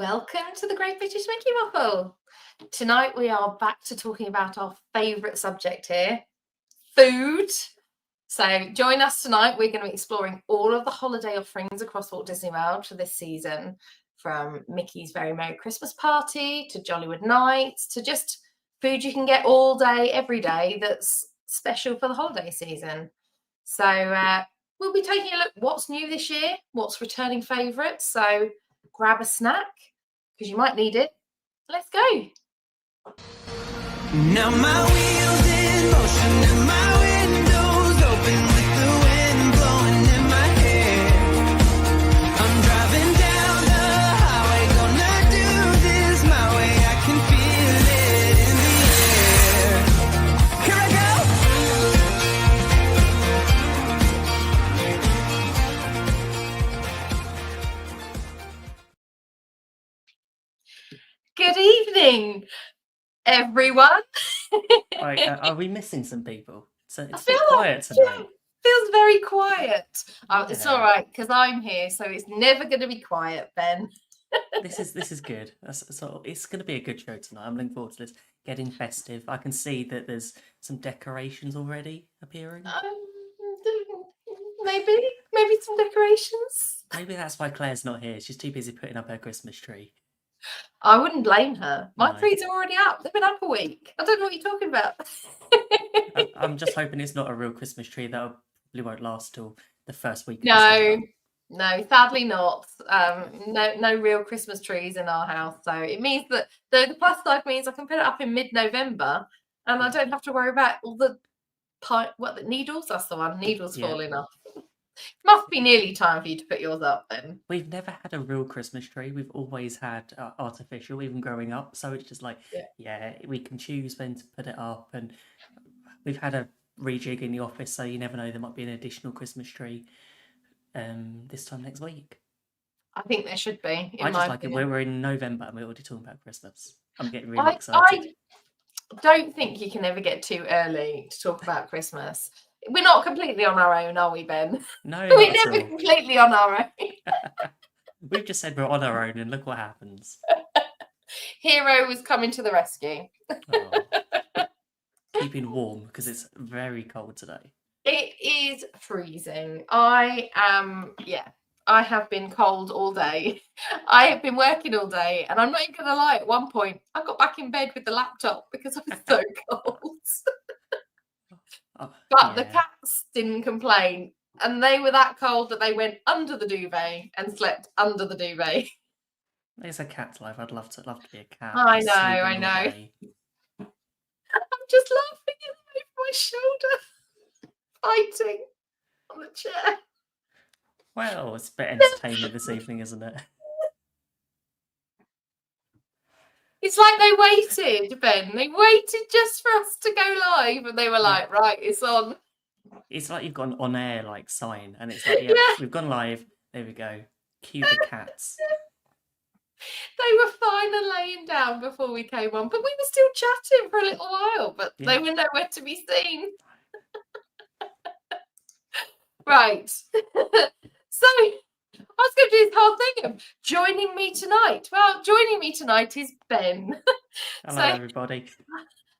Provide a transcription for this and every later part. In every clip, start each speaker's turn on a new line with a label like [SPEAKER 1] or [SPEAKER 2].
[SPEAKER 1] Welcome to the Great British Mickey Waffle. Tonight we are back to talking about our favourite subject here, food. So join us tonight. We're going to be exploring all of the holiday offerings across Walt Disney World for this season, from Mickey's Very Merry Christmas Party to Jollywood Nights to just food you can get all day, every day that's special for the holiday season. So we'll be taking a look what's new this year, what's returning favourites. So grab a snack because you might need it. Let's go.
[SPEAKER 2] Now my wheels in motion and my windows open with the wind blowing in my hair. I'm driving down the highway, gonna do this my way. I can feel it in the air. Here I
[SPEAKER 1] go. Good evening, everyone.
[SPEAKER 3] Are we missing some people? So it's
[SPEAKER 1] I
[SPEAKER 3] a
[SPEAKER 1] feel
[SPEAKER 3] bit quiet tonight.
[SPEAKER 1] Feels very quiet. It's
[SPEAKER 3] Yeah.
[SPEAKER 1] all right because I'm here, so it's never going to be quiet, Ben.
[SPEAKER 3] This is good. So it's going to be a good show tonight. I'm looking forward to this. Getting festive. I can see that there's some decorations already appearing.
[SPEAKER 1] Maybe some decorations.
[SPEAKER 3] Maybe that's why Claire's not here. She's too busy putting up her Christmas tree.
[SPEAKER 1] I wouldn't blame her. My
[SPEAKER 3] No.
[SPEAKER 1] trees are already up. They've been up a week. I don't know what you're talking about.
[SPEAKER 3] I'm just hoping it's not a real Christmas tree. That probably won't last till the first week. Of
[SPEAKER 1] No,
[SPEAKER 3] December.
[SPEAKER 1] no, sadly not. No real Christmas trees in our house. So it means that the plus side means I can put it up in mid-November, and I don't have to worry about all the the needles. That's the one. Needles
[SPEAKER 3] Yeah.
[SPEAKER 1] falling off. Must be nearly time for you to put yours up then.
[SPEAKER 3] We've never had a real Christmas tree. We've always had artificial, even growing up. So it's just like, yeah, we can choose when to put it up. And we've had a rejig in the office, so you never know, there might be an additional Christmas tree this time next week.
[SPEAKER 1] I think there should be.
[SPEAKER 3] I just like it. We're in November and we're already talking about Christmas. I'm getting really excited.
[SPEAKER 1] I don't think you can ever get too early to talk about Christmas. We're not completely on our own, are we, Ben?
[SPEAKER 3] No,
[SPEAKER 1] We're
[SPEAKER 3] not at
[SPEAKER 1] never
[SPEAKER 3] all.
[SPEAKER 1] completely on our own.
[SPEAKER 3] We've just said we're on our own and look what happens.
[SPEAKER 1] Hero was coming to the rescue.
[SPEAKER 3] Oh. Keeping warm because it's very cold today.
[SPEAKER 1] It is freezing. I have been cold all day. I have been working all day, and I'm not even going to lie, at one point, I got back in bed with the laptop because I was so cold. But the cats didn't complain, and they were that cold that they went under the duvet and slept under the duvet.
[SPEAKER 3] It's a cat's life. I'd love to be a cat.
[SPEAKER 1] I
[SPEAKER 3] just
[SPEAKER 1] know,
[SPEAKER 3] sleeping
[SPEAKER 1] I
[SPEAKER 3] all
[SPEAKER 1] know.
[SPEAKER 3] day.
[SPEAKER 1] I'm just laughing over my shoulder, fighting on the chair.
[SPEAKER 3] Well, it's a bit entertainment this evening, isn't it?
[SPEAKER 1] It's like they waited, Ben. They waited just for us to go live, and they were like, "Right, it's on."
[SPEAKER 3] It's like you've got an on-air like sign, and it's like, yeah, we've gone live. There we go. Cue the cats.
[SPEAKER 1] They were fine and laying down before we came on, but we were still chatting for a little while, but they were nowhere to be seen. Right. So I was going to do this whole thing of joining me tonight. Well, joining me tonight is Ben.
[SPEAKER 3] Hello, everybody.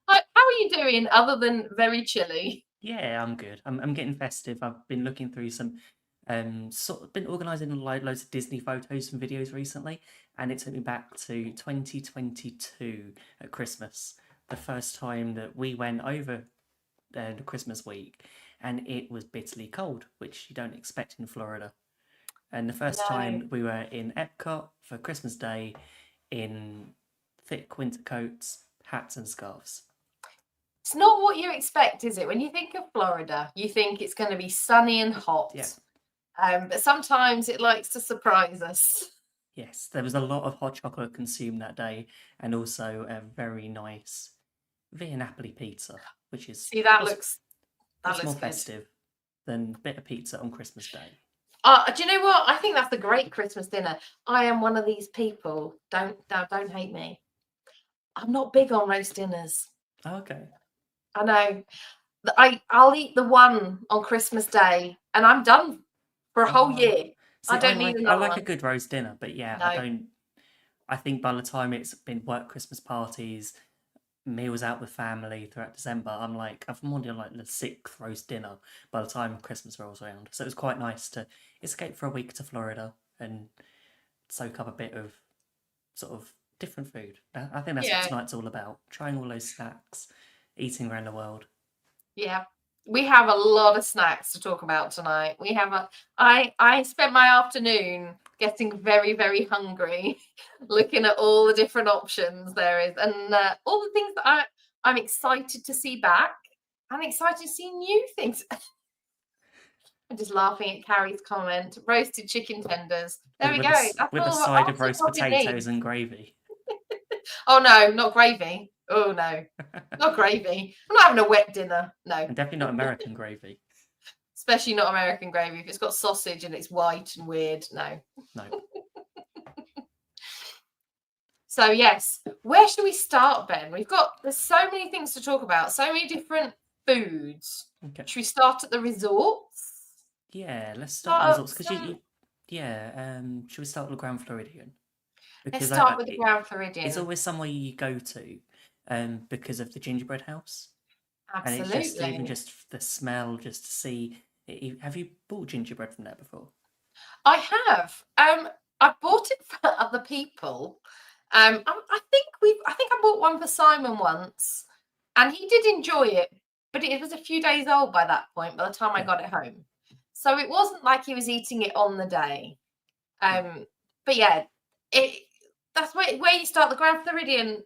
[SPEAKER 1] How are you doing other than very chilly?
[SPEAKER 3] Yeah, I'm good. I'm getting festive. I've been looking through some been organising loads of Disney photos and videos recently, and it took me back to 2022 at Christmas, the first time that we went over the Christmas week, and it was bitterly cold, which you don't expect in Florida. And the first time we were in Epcot for Christmas Day in thick winter coats, hats and scarves.
[SPEAKER 1] It's not what you expect, is it? When you think of Florida, you think it's going to be sunny and hot.
[SPEAKER 3] Yeah.
[SPEAKER 1] But sometimes it likes to surprise us.
[SPEAKER 3] Yes, there was a lot of hot chocolate consumed that day, and also a very nice Via Napoli pizza, which is much more festive than a bit of pizza on Christmas Day.
[SPEAKER 1] Do you know what? I think that's a great Christmas dinner. I am one of these people. Don't hate me. I'm not big on roast dinners.
[SPEAKER 3] Oh, okay.
[SPEAKER 1] I know. I'll eat the one on Christmas Day, and I'm done for a whole year.
[SPEAKER 3] See,
[SPEAKER 1] I don't need another
[SPEAKER 3] I like
[SPEAKER 1] one.
[SPEAKER 3] a good roast dinner, but yeah,
[SPEAKER 1] No.
[SPEAKER 3] I think by the time it's been work Christmas parties, meals out with family throughout December, I'm already on like the sixth roast dinner by the time Christmas rolls around. So it was quite nice to escape for a week to Florida and soak up a bit of sort of different food. I think that's what
[SPEAKER 1] Yeah,
[SPEAKER 3] tonight's all about. Trying all those snacks, eating around the world.
[SPEAKER 1] yeah. We have a lot of snacks to talk about tonight. We have a I spent my afternoon getting very, very hungry, looking at all the different options there is, and all the things that I'm excited to see back. I'm excited to see new things. I'm just laughing at Carrie's comment. Roasted chicken tenders. There we
[SPEAKER 3] With
[SPEAKER 1] go. That's
[SPEAKER 3] with a
[SPEAKER 1] all.
[SPEAKER 3] side of
[SPEAKER 1] That's
[SPEAKER 3] roast
[SPEAKER 1] all you need.
[SPEAKER 3] potatoes and gravy.
[SPEAKER 1] Oh no, not gravy. Oh no, not gravy. I'm not having a wet dinner. No,
[SPEAKER 3] And definitely not American gravy.
[SPEAKER 1] especially not American gravy. If it's got sausage and it's white and weird, no.
[SPEAKER 3] No.
[SPEAKER 1] So yes, where should we start, Ben? There's so many things to talk about, so many different foods.
[SPEAKER 3] Okay.
[SPEAKER 1] Should we start at the resorts?
[SPEAKER 3] Yeah, let's start with results because
[SPEAKER 1] Start-
[SPEAKER 3] should we start with the Grand Floridian?
[SPEAKER 1] Let's
[SPEAKER 3] Because
[SPEAKER 1] start with the Grand Floridian.
[SPEAKER 3] it's always somewhere you go to, because of the gingerbread house, and it's
[SPEAKER 1] Absolutely.
[SPEAKER 3] even just the smell, just to see. Have you bought gingerbread from there before?
[SPEAKER 1] I have. I bought it for other people. I think I bought one for Simon once, and he did enjoy it, but it was a few days old by that point. By the time I
[SPEAKER 3] Yeah.
[SPEAKER 1] got it home, so it wasn't like he was eating it on the day. But yeah, that's where you start. The Grand Floridian,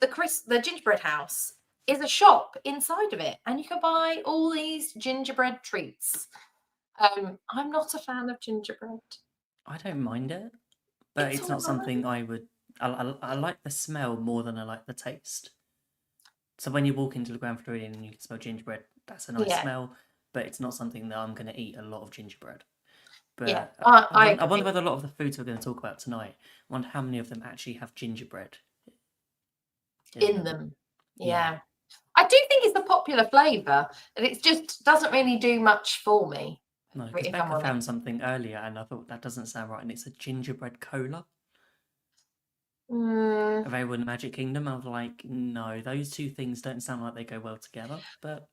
[SPEAKER 1] the gingerbread house is a shop inside of it, and you can buy all these gingerbread treats. I'm not a fan of gingerbread.
[SPEAKER 3] I don't mind it, but
[SPEAKER 1] It's
[SPEAKER 3] it's not
[SPEAKER 1] all
[SPEAKER 3] something I would. I like the smell more than I like the taste. So when you walk into the Grand Floridian and you can smell gingerbread, that's a nice
[SPEAKER 1] Yeah.
[SPEAKER 3] smell, but it's not something that I'm going to eat a lot of gingerbread. But
[SPEAKER 1] Yeah,
[SPEAKER 3] I
[SPEAKER 1] agree.
[SPEAKER 3] wonder whether a lot of the foods we're going to talk about tonight, I wonder how many of them actually have gingerbread
[SPEAKER 1] in them.
[SPEAKER 3] Yeah.
[SPEAKER 1] Yeah. I do think it's a popular flavour, and it just doesn't really do much for me.
[SPEAKER 3] No, because
[SPEAKER 1] if I'm
[SPEAKER 3] Becca
[SPEAKER 1] honest.
[SPEAKER 3] found something earlier and I thought that doesn't sound right, and it's a gingerbread cola
[SPEAKER 1] Mm,
[SPEAKER 3] available in the Magic Kingdom. I was like, no, those two things don't sound like they go well together. But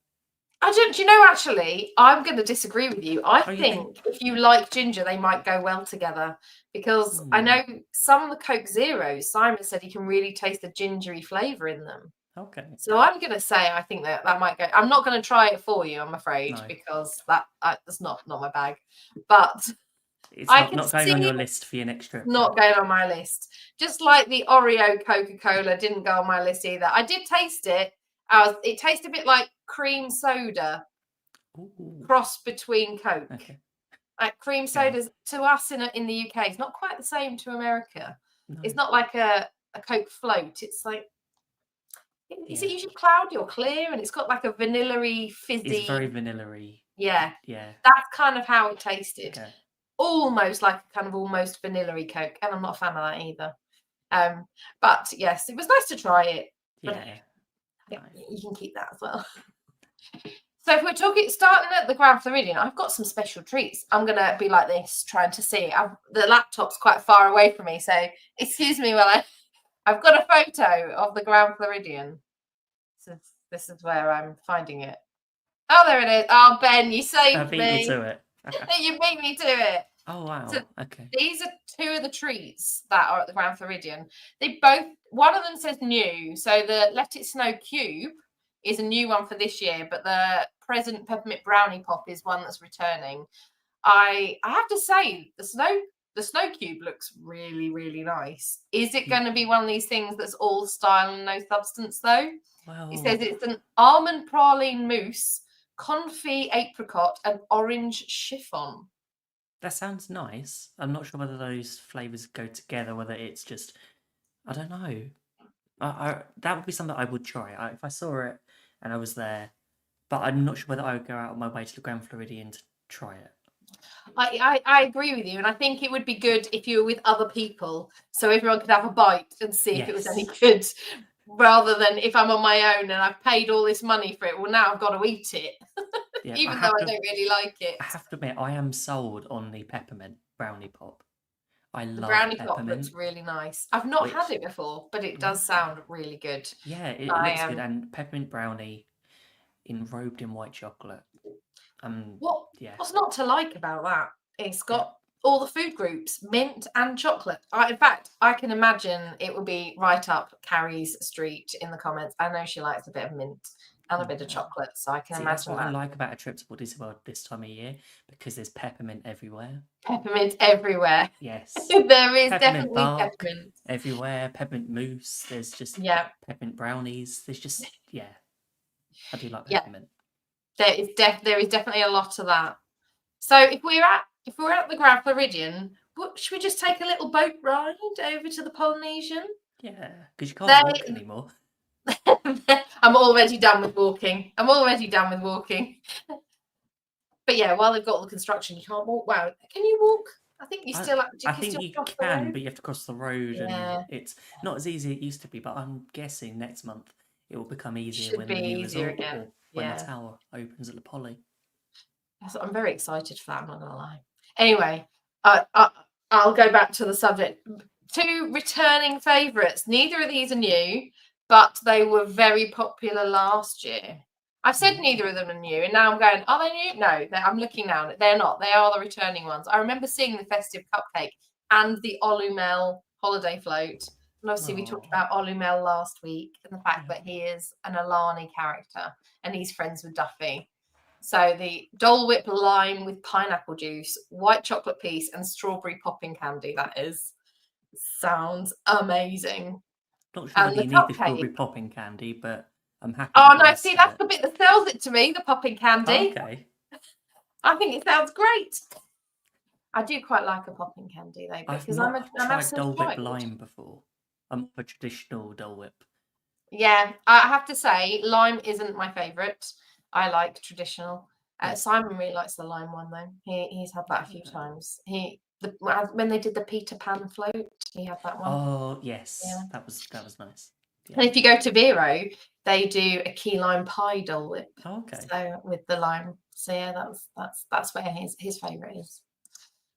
[SPEAKER 1] do you know, actually, I'm going to disagree with you. I
[SPEAKER 3] Oh, you
[SPEAKER 1] think if you like ginger, they might go well together, because I know some of the Coke Zeros, Simon said he can really taste the gingery flavour in them.
[SPEAKER 3] okay,
[SPEAKER 1] So I'm going to say I think that might go. I'm not going to try it for you, I'm afraid,
[SPEAKER 3] No.
[SPEAKER 1] because that's not my bag. But
[SPEAKER 3] it's
[SPEAKER 1] I
[SPEAKER 3] not,
[SPEAKER 1] can
[SPEAKER 3] not going on your
[SPEAKER 1] see-
[SPEAKER 3] list for your next trip.
[SPEAKER 1] not going on my list. Just like the Oreo Coca-Cola didn't go on my list either. I did taste it. It tastes a bit like cream soda
[SPEAKER 3] Ooh,
[SPEAKER 1] crossed between Coke.
[SPEAKER 3] okay.
[SPEAKER 1] Like cream sodas to us in the UK, it's not quite the same to America.
[SPEAKER 3] No.
[SPEAKER 1] It's not like a Coke float. It's like, is it
[SPEAKER 3] Yeah.
[SPEAKER 1] usually cloudy or clear? And it's got like a vanilla-y, fizzy.
[SPEAKER 3] It's very vanilla-y.
[SPEAKER 1] Yeah,
[SPEAKER 3] Yeah.
[SPEAKER 1] that's kind of how it tasted.
[SPEAKER 3] Okay.
[SPEAKER 1] Almost like a kind of almost vanilla-y Coke, and I'm not a fan of that either. But yes, it was nice to try it. But
[SPEAKER 3] Yeah.
[SPEAKER 1] you can keep that as well. So if we're starting at the Grand Floridian, I've got some special treats. I'm gonna be like this, trying to see. The laptop's quite far away from me, so excuse me while I've got a photo of the Grand Floridian. So this is where I'm finding it. Oh, there it is. Oh, Ben, you
[SPEAKER 3] I
[SPEAKER 1] saved
[SPEAKER 3] beat
[SPEAKER 1] me.
[SPEAKER 3] you to it.
[SPEAKER 1] You beat me to it.
[SPEAKER 3] Oh wow.
[SPEAKER 1] So
[SPEAKER 3] Okay.
[SPEAKER 1] these are two of the treats that are at the Grand Floridian. One of them says new. So the Let It Snow Cube is a new one for this year, but the Present Peppermint Brownie Pop is one that's returning. I have to say, the snow cube looks really, really nice. Is it going to be one of these things that's all style and no substance though?
[SPEAKER 3] Well,
[SPEAKER 1] It says it's an almond praline mousse, confit apricot, and orange chiffon.
[SPEAKER 3] that sounds nice. I'm not sure whether those flavors go together. Whether it's just, I don't know. That would be something I would try if I saw it and I was there. But I'm not sure whether I would go out of my way to the Grand Floridian to try it.
[SPEAKER 1] I agree with you, and I think it would be good if you were with other people, so everyone could have a bite and see if it was any good, rather than if I'm on my own and I've paid all this money for it. Well, now I've got to eat it,
[SPEAKER 3] Yeah,
[SPEAKER 1] even though I don't really like it.
[SPEAKER 3] I have to admit, I am sold on the peppermint brownie pop. I
[SPEAKER 1] The
[SPEAKER 3] love
[SPEAKER 1] brownie
[SPEAKER 3] peppermint.
[SPEAKER 1] chocolate's really nice. I've not had
[SPEAKER 3] Which
[SPEAKER 1] it before, but it does sound really good.
[SPEAKER 3] yeah, it
[SPEAKER 1] I
[SPEAKER 3] looks good, and peppermint brownie enrobed in white chocolate. Yeah,
[SPEAKER 1] what's not to like about that? It's
[SPEAKER 3] yeah.
[SPEAKER 1] got all the food groups, mint and chocolate. In fact, I can imagine it would be right up Carrie's street in the comments. I know she likes a bit of mint and a bit of
[SPEAKER 3] Yeah.
[SPEAKER 1] chocolate, so I can
[SPEAKER 3] See, that's
[SPEAKER 1] imagine
[SPEAKER 3] what I
[SPEAKER 1] that.
[SPEAKER 3] like about a trip to Walt Disney World this time of year, because there's peppermint everywhere.
[SPEAKER 1] Peppermint everywhere.
[SPEAKER 3] Yes.
[SPEAKER 1] There is
[SPEAKER 3] Peppermint
[SPEAKER 1] definitely
[SPEAKER 3] bark
[SPEAKER 1] peppermint.
[SPEAKER 3] everywhere, peppermint mousse, there's just
[SPEAKER 1] Yeah,
[SPEAKER 3] peppermint brownies, there's just, yeah, I do like
[SPEAKER 1] yeah.
[SPEAKER 3] peppermint.
[SPEAKER 1] There is definitely a lot of that. So if we're at the Grand Floridian, should we just take a little boat ride over to the Polynesian?
[SPEAKER 3] Yeah, because you can't walk
[SPEAKER 1] They
[SPEAKER 3] anymore.
[SPEAKER 1] I'm already done with walking. But yeah, while they've got all the construction, you can't walk. Wow, can you walk? I think you
[SPEAKER 3] I,
[SPEAKER 1] still
[SPEAKER 3] I
[SPEAKER 1] you
[SPEAKER 3] think
[SPEAKER 1] still
[SPEAKER 3] you
[SPEAKER 1] cross the
[SPEAKER 3] can,
[SPEAKER 1] road?
[SPEAKER 3] but you have to cross the road, and
[SPEAKER 1] Yeah,
[SPEAKER 3] it's not as easy as it used to be. But I'm guessing next month it will become easier
[SPEAKER 1] should
[SPEAKER 3] when
[SPEAKER 1] be
[SPEAKER 3] the new
[SPEAKER 1] easier
[SPEAKER 3] resort
[SPEAKER 1] again.
[SPEAKER 3] or when the
[SPEAKER 1] Yeah,
[SPEAKER 3] tower opens at the Poly.
[SPEAKER 1] I'm very excited for that. I'm not gonna lie. Anyway, I'll go back to the subject. Two returning favourites. Neither of these are new, but they were very popular last year. I've said neither of them are new, and now I'm going, are they new? No, I'm looking now. They're not. They are the returning ones. I remember seeing the Festive cupcake and the Olumel holiday float. And obviously, we talked
[SPEAKER 3] Oh,
[SPEAKER 1] about Olumel last week and the fact
[SPEAKER 3] yeah.
[SPEAKER 1] that he is an Alani character and he's friends with Duffy. So the Dole Whip lime with pineapple juice, white chocolate piece, and strawberry popping candy. That sounds amazing.
[SPEAKER 3] Not sure
[SPEAKER 1] And
[SPEAKER 3] whether
[SPEAKER 1] the
[SPEAKER 3] you need the strawberry
[SPEAKER 1] cupcake.
[SPEAKER 3] popping candy, but I'm happy
[SPEAKER 1] Oh
[SPEAKER 3] with the
[SPEAKER 1] no,
[SPEAKER 3] rest
[SPEAKER 1] see,
[SPEAKER 3] of
[SPEAKER 1] that's
[SPEAKER 3] it.
[SPEAKER 1] the bit that sells it to me, the popping candy.
[SPEAKER 3] Okay.
[SPEAKER 1] I think it sounds great. I do quite like a popping candy though,
[SPEAKER 3] I've
[SPEAKER 1] because I'm
[SPEAKER 3] not
[SPEAKER 1] an
[SPEAKER 3] tried
[SPEAKER 1] Aston
[SPEAKER 3] Dole Whip
[SPEAKER 1] child.
[SPEAKER 3] lime before. I'm a traditional Dole Whip.
[SPEAKER 1] Yeah, I have to say, lime isn't my favourite. I like traditional.
[SPEAKER 3] Yeah.
[SPEAKER 1] Simon really likes the lime one though. He's had that a few times. When they did the Peter Pan float, he had that one.
[SPEAKER 3] Oh yes,
[SPEAKER 1] Yeah.
[SPEAKER 3] that was nice.
[SPEAKER 1] And
[SPEAKER 3] Yeah.
[SPEAKER 1] if you go to Vero, they do a key lime pie Dole Whip.
[SPEAKER 3] Okay.
[SPEAKER 1] So with the lime. So yeah, that's where his favourite is.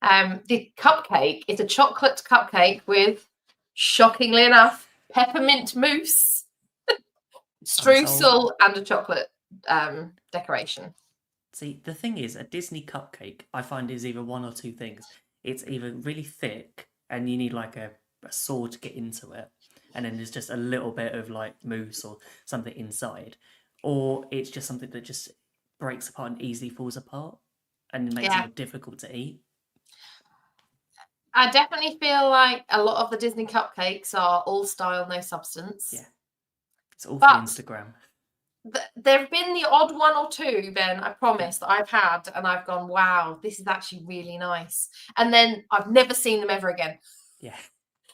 [SPEAKER 1] The cupcake is a chocolate cupcake with, shockingly enough, peppermint mousse, streusel, and a chocolate decoration.
[SPEAKER 3] See, the thing is, a Disney cupcake, I find, is either one or two things. It's either really thick and you need like a saw to get into it, and then there's just a little bit of like mousse or something inside, or it's just something that just breaks apart and easily falls apart and makes it more difficult to eat.
[SPEAKER 1] I definitely feel like a lot of the Disney cupcakes are all style, no substance.
[SPEAKER 3] Yeah. It's all for
[SPEAKER 1] But
[SPEAKER 3] Instagram.
[SPEAKER 1] there have been the odd one or two, Ben, I promise, that I've had, and I've gone, wow, this is actually really nice. And then I've never seen them ever again.
[SPEAKER 3] Yeah.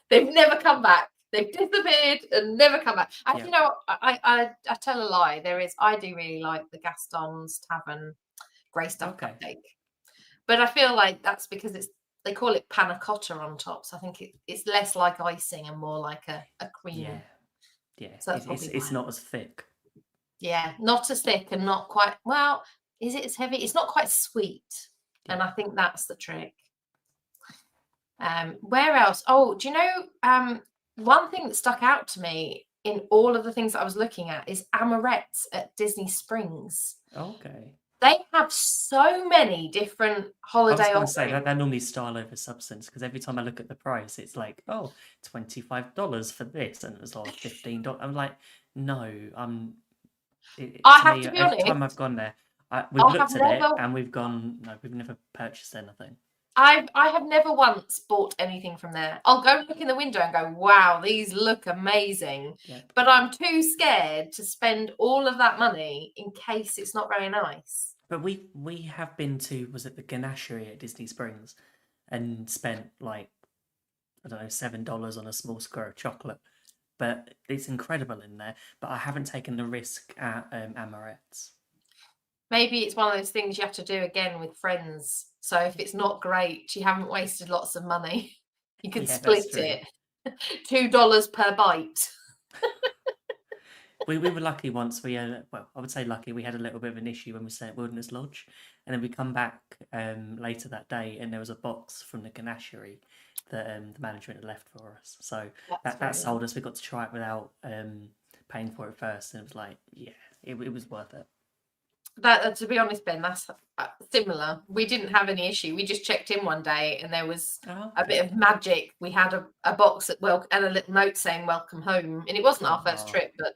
[SPEAKER 1] They've never come back. They've disappeared and never come back.
[SPEAKER 3] Yeah.
[SPEAKER 1] You know what? I tell a lie. I do really like the Gaston's Tavern grey stuff cupcake. But I feel like that's because they call it panna cotta on top. So I think it's less like icing and more like a cream.
[SPEAKER 3] Yeah. Yeah.
[SPEAKER 1] So
[SPEAKER 3] it's not as thick.
[SPEAKER 1] Yeah, not as thick and not quite, well, is it as heavy? It's not quite sweet.
[SPEAKER 3] Yeah.
[SPEAKER 1] And I think that's the trick. Where else? Oh, do you know, one thing that stuck out to me in all of the things that I was looking at is amarettes at Disney Springs.
[SPEAKER 3] Okay.
[SPEAKER 1] They have so many different holiday
[SPEAKER 3] I was going
[SPEAKER 1] offerings.
[SPEAKER 3] to say that normally style over substance, because every time I look at the price, it's like, oh, $25 for this, and it was like $15. I'm like, no,
[SPEAKER 1] I have to be
[SPEAKER 3] every
[SPEAKER 1] honest,
[SPEAKER 3] time I've gone there, we've looked at it and we've gone, no, we've never purchased anything.
[SPEAKER 1] I have never once bought anything from there. I'll go look in the window and go, wow, these look amazing.
[SPEAKER 3] Yeah.
[SPEAKER 1] But I'm too scared to spend all of that money in case it's not very nice.
[SPEAKER 3] But we have been to, was it the Ganachery at Disney Springs, and spent like, I don't know, $7 on a small square of chocolate. But it's incredible in there. But I haven't taken the risk at Amaret's.
[SPEAKER 1] Maybe it's one of those things you have to do again with friends. So if it's not great, you haven't wasted lots of money. You can split it. $2 per bite.
[SPEAKER 3] we were lucky once. We well, I would say lucky. We had a little bit of an issue when we stayed at Wilderness Lodge, and then we come back later that day, and there was a box from the ganachery that the management had left for us. So
[SPEAKER 1] That's
[SPEAKER 3] that
[SPEAKER 1] very
[SPEAKER 3] sold us. We got to try it without paying for it first, and it was like, yeah, it was worth it.
[SPEAKER 1] That to be honest, Ben, that's similar. We didn't have any issue. We just checked in one day, and there was
[SPEAKER 3] Oh,
[SPEAKER 1] a bit of magic. We had a box at and a little note saying "Welcome home," and it wasn't our first
[SPEAKER 3] Oh.
[SPEAKER 1] trip, but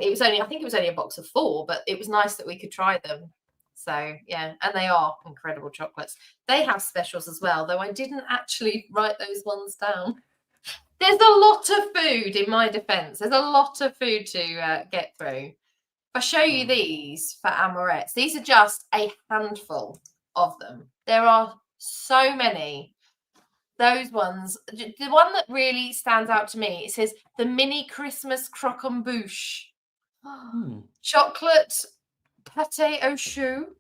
[SPEAKER 1] it was only, I think it was only a box of 4, but it was nice that we could try them. So yeah, and they are incredible chocolates. They have specials as well, though I didn't actually write those ones down. There's a lot of food, in my defense. There's a lot of food to get through. If I show you these for amorettes, these are just a handful of them. There are so many. Those ones, the one that really stands out to me, it says the mini Christmas croquembouche. Chocolate pate au choux,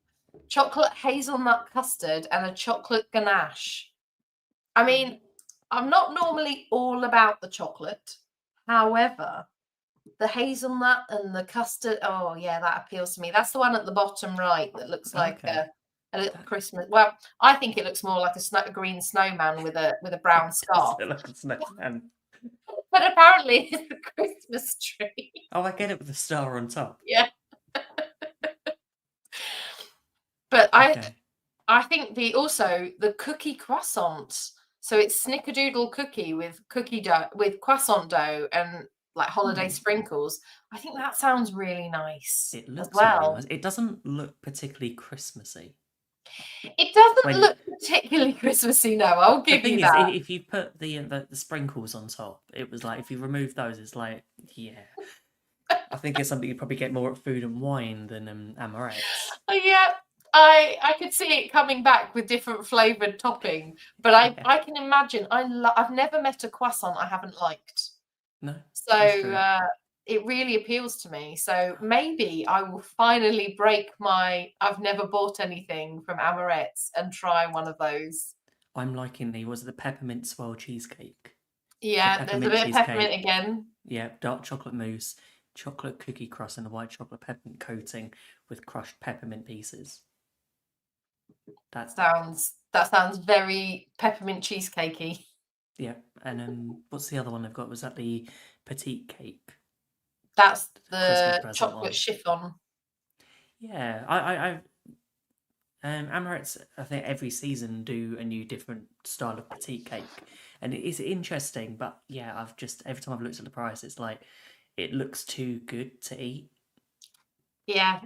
[SPEAKER 1] chocolate hazelnut custard, and a chocolate ganache. I mean, I'm not normally all about the chocolate. However, the hazelnut and the custard, oh yeah, that appeals to me. That's the one at the bottom right that looks like
[SPEAKER 3] Okay.
[SPEAKER 1] a little Christmas. Well, I think it looks more like a green snowman with a brown scarf.
[SPEAKER 3] Like a snowman.
[SPEAKER 1] But apparently it's a Christmas tree.
[SPEAKER 3] Oh, I get it with the star on top.
[SPEAKER 1] Yeah. But
[SPEAKER 3] Okay.
[SPEAKER 1] I think the cookie croissant. So it's snickerdoodle cookie with cookie dough with croissant dough and like holiday sprinkles. I think that sounds really nice
[SPEAKER 3] It
[SPEAKER 1] as
[SPEAKER 3] looks really
[SPEAKER 1] well.
[SPEAKER 3] nice. It doesn't look particularly Christmassy.
[SPEAKER 1] It doesn't
[SPEAKER 3] When
[SPEAKER 1] look particularly Christmassy, no, I'll
[SPEAKER 3] the
[SPEAKER 1] give
[SPEAKER 3] thing
[SPEAKER 1] you
[SPEAKER 3] is,
[SPEAKER 1] that.
[SPEAKER 3] if you put the sprinkles on top, it was like if you remove those, it's like, yeah. I think it's something you probably get more at Food and Wine than amorettes.
[SPEAKER 1] Yeah, I could see it coming back with different flavored topping, but
[SPEAKER 3] Yeah.
[SPEAKER 1] I can imagine. I've never met a croissant I haven't liked.
[SPEAKER 3] No,
[SPEAKER 1] So
[SPEAKER 3] that's true.
[SPEAKER 1] it really appeals to me. So maybe I will finally break my I've never bought anything from amorettes and try one of those.
[SPEAKER 3] I'm liking the peppermint swirl cheesecake.
[SPEAKER 1] Yeah, there's a
[SPEAKER 3] peppermint
[SPEAKER 1] bit of
[SPEAKER 3] cheesecake.
[SPEAKER 1] peppermint again.
[SPEAKER 3] Yeah, dark chocolate mousse, chocolate cookie crust, and a white chocolate peppermint coating with crushed peppermint pieces.
[SPEAKER 1] That sounds very peppermint cheesecakey.
[SPEAKER 3] Yeah, and what's the other one I've got? Was that the petite cake?
[SPEAKER 1] That's
[SPEAKER 3] Christmas
[SPEAKER 1] the
[SPEAKER 3] present
[SPEAKER 1] chocolate
[SPEAKER 3] one.
[SPEAKER 1] chiffon.
[SPEAKER 3] Yeah, I amorettes, I think every season do a new different style of petite cake, and it is interesting. But yeah, I've just every time I've looked at the price, it's like it looks too good to eat.
[SPEAKER 1] Yeah.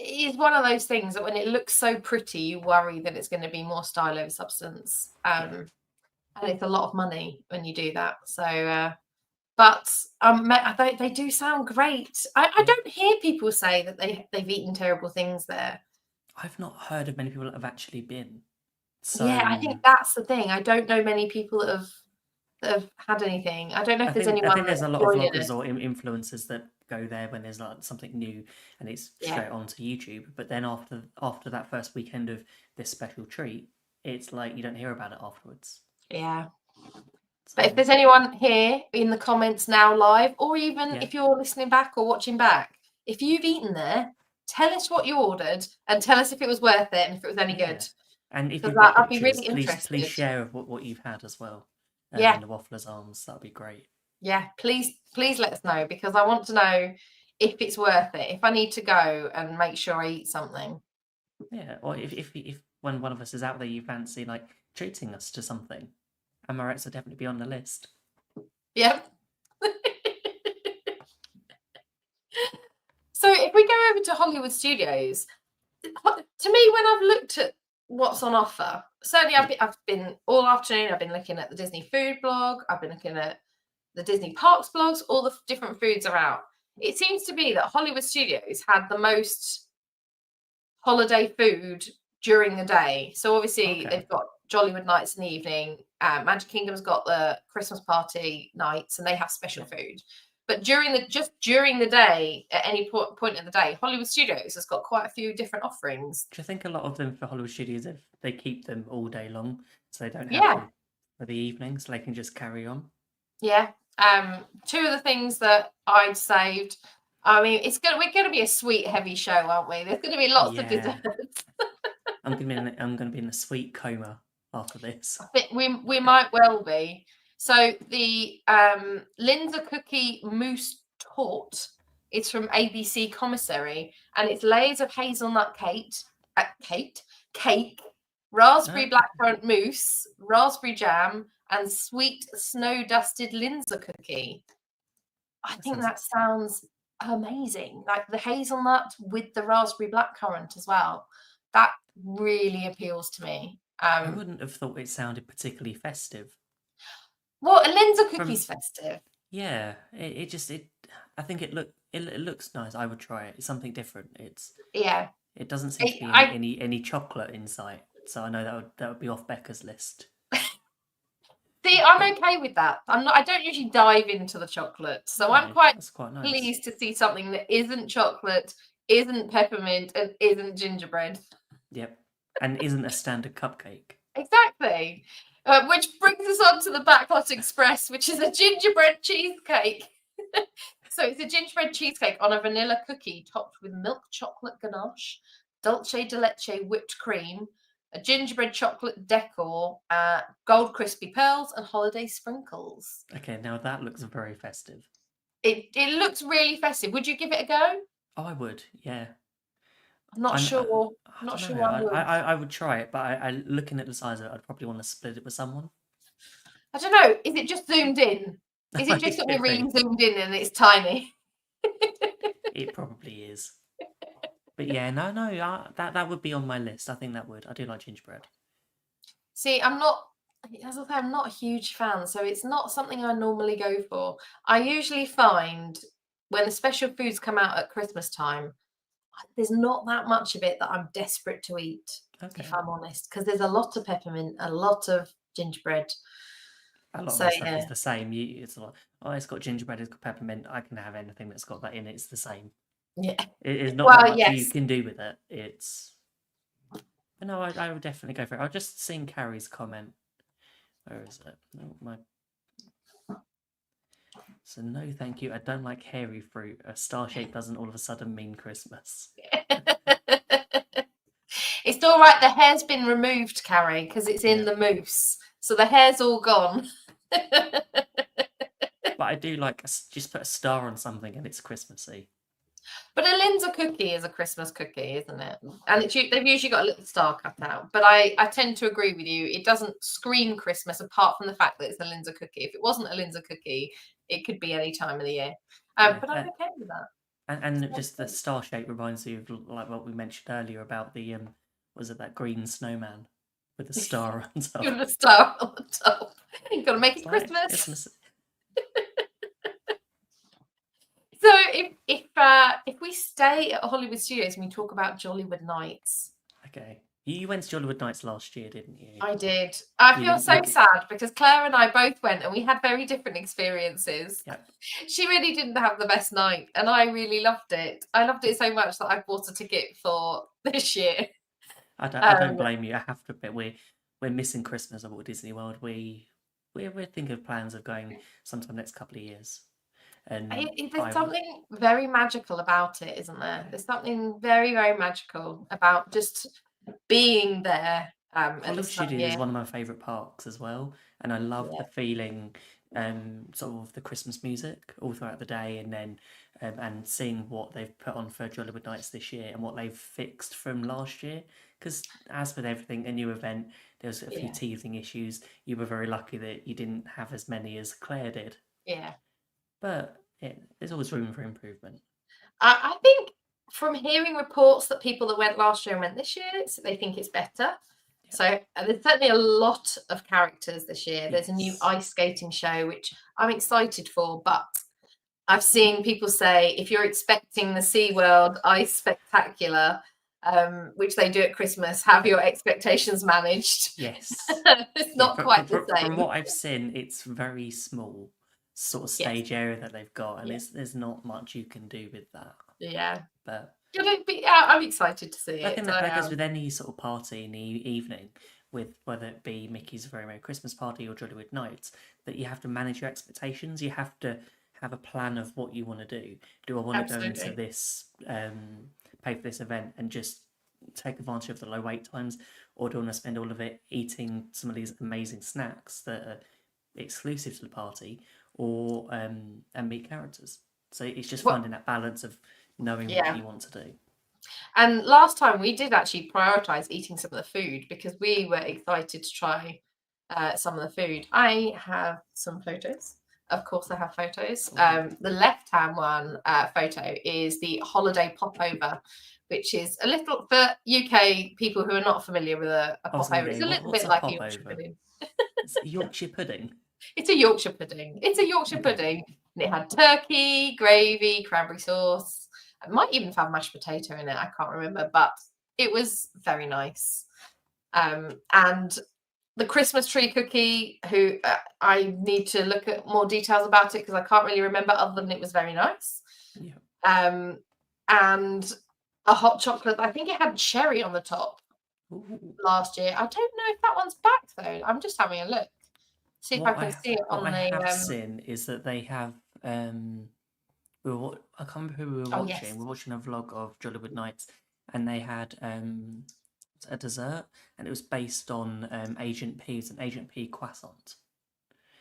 [SPEAKER 1] It's one of those things that when it looks so pretty, you worry that it's going to be more style over substance. And it's a lot of money when you do that. So, but they do sound great. I don't hear people say that they've eaten terrible things there.
[SPEAKER 3] I've not heard of many people that have actually been.
[SPEAKER 1] Yeah, I
[SPEAKER 3] So
[SPEAKER 1] think that's the thing. I don't know many people that have had anything. I don't know if there's
[SPEAKER 3] I
[SPEAKER 1] anyone
[SPEAKER 3] think there's a lot of
[SPEAKER 1] enjoying it.
[SPEAKER 3] vloggers or influencers that go there when there's like something new and it's
[SPEAKER 1] Yeah.
[SPEAKER 3] straight onto YouTube. But then after that first weekend of this special treat, it's like you don't hear about it afterwards.
[SPEAKER 1] Yeah.
[SPEAKER 3] So
[SPEAKER 1] But if there's anyone here in the comments now live, or even
[SPEAKER 3] Yeah.
[SPEAKER 1] if you're listening back or watching back, if you've eaten there, tell us what you ordered and tell us if it was worth it and if it was any
[SPEAKER 3] Yeah.
[SPEAKER 1] good.
[SPEAKER 3] And if
[SPEAKER 1] 'Cause
[SPEAKER 3] you've got
[SPEAKER 1] I'd be
[SPEAKER 3] pictures,
[SPEAKER 1] really
[SPEAKER 3] please
[SPEAKER 1] interested.
[SPEAKER 3] share of what you've had as well.
[SPEAKER 1] Yeah.
[SPEAKER 3] In the Waffler's Arms, that'd be great.
[SPEAKER 1] Yeah, please let us know because I want to know if it's worth it. If I need to go and make sure I eat something.
[SPEAKER 3] Yeah, or if when one of us is out there, you fancy like treating us to something, amorettes will definitely be on the list.
[SPEAKER 1] Yep. So if we go over to Hollywood Studios, to me, when I've looked at what's on offer, certainly I've been all afternoon, I've been looking at the Disney food blog, I've been looking at the Disney parks blogs, all the different foods are out. It seems to be that Hollywood Studios had the most holiday food during the day. So obviously they've got Jollywood nights in the evening. Magic Kingdom's got the Christmas party nights, and they have special food. But during the day, at any point in the day, Hollywood Studios has got quite a few different offerings.
[SPEAKER 3] Do you think a lot of them for Hollywood Studios, if they keep them all day long, so they don't have them for the evening, so they can just carry on?
[SPEAKER 1] Yeah, Two of the things that I'd saved. I mean, we're gonna be a sweet heavy show, aren't we? There's gonna be lots of
[SPEAKER 3] Yeah.
[SPEAKER 1] desserts.
[SPEAKER 3] I'm gonna be in a sweet coma after this.
[SPEAKER 1] I think we might well be. So the Linzer cookie mousse torte is from ABC Commissary, and it's layers of hazelnut cake, raspberry
[SPEAKER 3] Okay.
[SPEAKER 1] blackcurrant mousse, raspberry jam, and sweet snow dusted Linzer cookie. I
[SPEAKER 3] That
[SPEAKER 1] think
[SPEAKER 3] sounds.
[SPEAKER 1] that sounds amazing. Like the hazelnut with the raspberry blackcurrant as well. That really appeals to me.
[SPEAKER 3] I wouldn't have thought it sounded particularly festive.
[SPEAKER 1] Well, a Linzer
[SPEAKER 3] From
[SPEAKER 1] cookie's festive.
[SPEAKER 3] yeah, it just it. I think it looks nice. I would try it. It's something different.
[SPEAKER 1] Yeah.
[SPEAKER 3] It doesn't seem to be
[SPEAKER 1] I
[SPEAKER 3] any chocolate in sight, so I know that would be off Becca's list.
[SPEAKER 1] see. I'm okay with that. I don't usually dive into the chocolate, so I'm
[SPEAKER 3] No,
[SPEAKER 1] quite
[SPEAKER 3] that's quite nice.
[SPEAKER 1] pleased to see something that isn't chocolate, isn't peppermint, and isn't gingerbread.
[SPEAKER 3] Yep, and isn't a standard cupcake.
[SPEAKER 1] Exactly. Which brings us on to the Backlot Express, which is a gingerbread cheesecake. So it's a gingerbread cheesecake on a vanilla cookie topped with milk chocolate ganache, dulce de leche whipped cream, a gingerbread chocolate decor, gold crispy pearls, and holiday sprinkles.
[SPEAKER 3] Okay, now that looks very festive.
[SPEAKER 1] It looks really festive. Would you give it a go?
[SPEAKER 3] Oh, I would, yeah.
[SPEAKER 1] I'm not
[SPEAKER 3] I
[SPEAKER 1] sure.
[SPEAKER 3] I
[SPEAKER 1] Not
[SPEAKER 3] don't
[SPEAKER 1] sure
[SPEAKER 3] know.
[SPEAKER 1] I would.
[SPEAKER 3] I would try it, but I looking at the size of it, I'd probably want to split it with someone.
[SPEAKER 1] I don't know. Is it just zoomed in? Is it just that we're
[SPEAKER 3] Could
[SPEAKER 1] really
[SPEAKER 3] be.
[SPEAKER 1] zoomed in and it's tiny?
[SPEAKER 3] It probably is. But yeah, no, that would be on my list. I think that would. I do like gingerbread.
[SPEAKER 1] See, I'm not, as I say, I'm not a huge fan, so it's not something I normally go for. I usually find when the special foods come out at Christmas time, there's not that much of it that I'm desperate to eat,
[SPEAKER 3] Okay.
[SPEAKER 1] if I'm honest, because there's a lot of peppermint, a lot of gingerbread.
[SPEAKER 3] A lot of
[SPEAKER 1] So
[SPEAKER 3] that stuff
[SPEAKER 1] yeah,
[SPEAKER 3] is the same. It's like, oh, it's got gingerbread, it's got peppermint. I can have anything that's got that in it. It's the same.
[SPEAKER 1] yeah.
[SPEAKER 3] It is not that
[SPEAKER 1] Well,
[SPEAKER 3] much you
[SPEAKER 1] yes.
[SPEAKER 3] can do with it. But no, I would definitely go for it. I've just seen Carrie's comment. Where is it? Oh, my. So no, thank you. I don't like hairy fruit. A star shape doesn't all of a sudden mean Christmas.
[SPEAKER 1] It's all right. The hair's been removed, Carrie, because it's in
[SPEAKER 3] Yeah.
[SPEAKER 1] the mousse, so the hair's all gone.
[SPEAKER 3] But I do like just put a star on something and it's Christmassy.
[SPEAKER 1] But a Linzer cookie is a Christmas cookie, isn't it? And they've usually got a little star cut out. But I tend to agree with you. It doesn't scream Christmas apart from the fact that it's a Linzer cookie. If it wasn't a Linzer cookie, it could be any time of the year.
[SPEAKER 3] Yeah,
[SPEAKER 1] But I'm okay with that.
[SPEAKER 3] and just the star shape reminds you of like what we mentioned earlier about the was it that green snowman with the star on top?
[SPEAKER 1] Give it a star on the top. You've got to make it
[SPEAKER 3] It's like,
[SPEAKER 1] Christmas. So if we stay at Hollywood Studios and we talk about Jollywood Nights.
[SPEAKER 3] Okay. You went to Jollywood Nights last year, didn't you?
[SPEAKER 1] I did. I
[SPEAKER 3] You
[SPEAKER 1] feel
[SPEAKER 3] didn't
[SPEAKER 1] so
[SPEAKER 3] look-
[SPEAKER 1] sad because Claire and I both went and we had very different experiences.
[SPEAKER 3] Yep.
[SPEAKER 1] She really didn't have the best night and I really loved it. I loved it so much that I bought a ticket for this year.
[SPEAKER 3] I don't blame you. I have to admit we're missing Christmas at Walt Disney World. We're thinking of plans of going sometime next couple of years. And
[SPEAKER 1] There's something very magical about it, isn't there? There's something very, very magical about just being there.
[SPEAKER 3] Hollywood Studios is one of my favourite parks as well, and I love the feeling, sort of the Christmas music all throughout the day, and then and seeing what they've put on for Jollywood Nights this year and what they've fixed from last year. Because as with everything, a new event, there was a few teething issues. You were very lucky that you didn't have as many as Claire did.
[SPEAKER 1] Yeah.
[SPEAKER 3] But there's always room for improvement.
[SPEAKER 1] I think from hearing reports that people that went last year and went this year, so they think it's better. So there's certainly a lot of characters this year. There's a new ice skating show, which I'm excited for, but I've seen people say if you're expecting the SeaWorld Ice Spectacular, which they do at Christmas, have your expectations managed.
[SPEAKER 3] Yes.
[SPEAKER 1] It's not quite the same.
[SPEAKER 3] From what I've seen, it's very small sort of stage area that they've got, and there's not much you can do with that.
[SPEAKER 1] Yeah.
[SPEAKER 3] But
[SPEAKER 1] I'm excited to see
[SPEAKER 3] I
[SPEAKER 1] it.
[SPEAKER 3] think that goes with any sort of party in the evening. with whether it be Mickey's Very Merry Christmas Party or Jollywood Nights, that you have to manage your expectations. You have to have a plan of what you want to do. Do I want to go into
[SPEAKER 1] Absolutely.
[SPEAKER 3] this, pay for this event and just take advantage of the low wait times, or do I want to spend all of it eating some of these amazing snacks that are exclusive to the party, or and meet characters? So it's just
[SPEAKER 1] Well,
[SPEAKER 3] finding that balance of knowing what
[SPEAKER 1] yeah.
[SPEAKER 3] you want to do.
[SPEAKER 1] And last time we did actually prioritize eating some of the food because we were excited to try some of the food. I have some photos. Of course, I have photos. The left-hand one photo is the holiday popover, which is a little for UK people who are not familiar with a
[SPEAKER 3] I was going
[SPEAKER 1] popover.
[SPEAKER 3] to
[SPEAKER 1] It's
[SPEAKER 3] say,
[SPEAKER 1] a little
[SPEAKER 3] what's
[SPEAKER 1] bit
[SPEAKER 3] a
[SPEAKER 1] like a Yorkshire
[SPEAKER 3] popover?
[SPEAKER 1] pudding.
[SPEAKER 3] It's Yorkshire pudding.
[SPEAKER 1] It's a Yorkshire pudding. It's a Yorkshire
[SPEAKER 3] Okay.
[SPEAKER 1] pudding, and it had turkey, gravy, cranberry sauce. It might even have mashed potato in it. I can't remember, but it was very nice. And the Christmas tree cookie, who I need to look at more details about it because I can't really remember other than it was very nice.
[SPEAKER 3] Yeah.
[SPEAKER 1] And a hot chocolate. I think it had cherry on the top
[SPEAKER 3] Ooh.
[SPEAKER 1] last year. I don't know if that one's back though. I'm just having a look. See if I
[SPEAKER 3] What
[SPEAKER 1] can see it
[SPEAKER 3] what
[SPEAKER 1] on
[SPEAKER 3] I have
[SPEAKER 1] the.
[SPEAKER 3] seen is that they have I can't remember who we were
[SPEAKER 1] Oh
[SPEAKER 3] watching.
[SPEAKER 1] yes.
[SPEAKER 3] We were watching a vlog of Jollywood Nights, and they had a dessert, and it was based on Agent P. It's an Agent P croissant.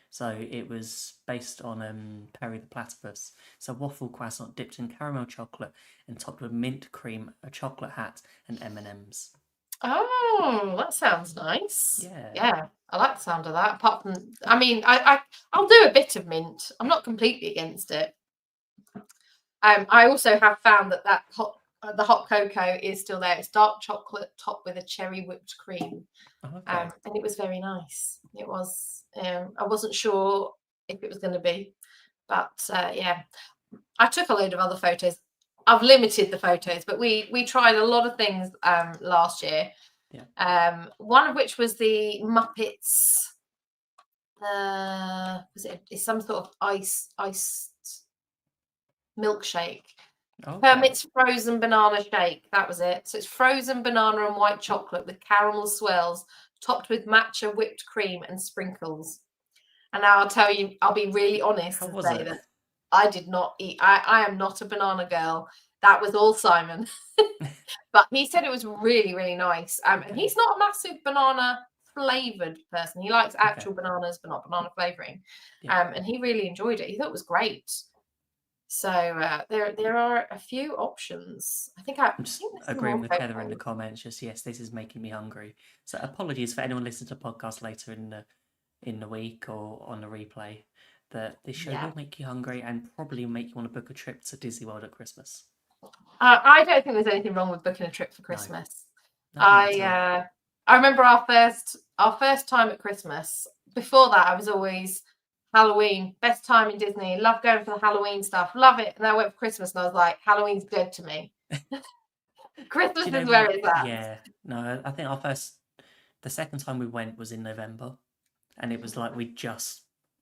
[SPEAKER 3] So it was based on Perry the Platypus. So waffle croissant dipped in caramel chocolate and topped with mint cream, a chocolate hat, and M&Ms.
[SPEAKER 1] Oh, that sounds nice.
[SPEAKER 3] Yeah.
[SPEAKER 1] Yeah, I like the sound of that. Apart from, I mean, I'll do a bit of mint. I'm not completely against it. I also have found that the hot cocoa is still there. It's dark chocolate topped with a cherry whipped cream,
[SPEAKER 3] Okay.
[SPEAKER 1] and it was very nice. It was. I wasn't sure if it was going to be, but yeah, I took a load of other photos. I've limited the photos, but we tried a lot of things last year.
[SPEAKER 3] Yeah.
[SPEAKER 1] One of which was the Muppets. Was it? It's some sort of iced milkshake.
[SPEAKER 3] Okay.
[SPEAKER 1] Kermit's frozen banana shake. That was it. So it's frozen banana and white chocolate with caramel swirls, topped with matcha whipped cream and sprinkles. And now I'll tell you, I'll be really honest
[SPEAKER 3] How
[SPEAKER 1] and
[SPEAKER 3] was
[SPEAKER 1] say
[SPEAKER 3] it?
[SPEAKER 1] that I did not eat. I am not a banana girl. That was all Simon. But he said it was really, really nice. And
[SPEAKER 3] Okay.
[SPEAKER 1] he's not a massive banana flavored person. He likes
[SPEAKER 3] Okay.
[SPEAKER 1] actual bananas, but not banana flavoring.
[SPEAKER 3] Yeah.
[SPEAKER 1] And he really enjoyed it. He thought it was great. So there are a few options. I think
[SPEAKER 3] I'm just
[SPEAKER 1] there's some
[SPEAKER 3] agreeing
[SPEAKER 1] more
[SPEAKER 3] with Heather in the
[SPEAKER 1] photos.
[SPEAKER 3] comments. Just yes, this is making me hungry. So apologies for anyone listening to the podcast later in the week or on the replay. That this show
[SPEAKER 1] Yeah.
[SPEAKER 3] will make you hungry and probably make you want to book a trip to Disney World at Christmas.
[SPEAKER 1] I don't think there's anything wrong with booking a trip for Christmas.
[SPEAKER 3] Not at all.
[SPEAKER 1] I remember our first time at Christmas. Before that, I was always Halloween, best time in Disney. Love going for the Halloween stuff. Love it. And then I went for Christmas and I was like, Halloween's dead to me. Christmas
[SPEAKER 3] Do you know
[SPEAKER 1] is where
[SPEAKER 3] what?
[SPEAKER 1] it's at.
[SPEAKER 3] Yeah. No, I think the second time we went was in November, and it was like we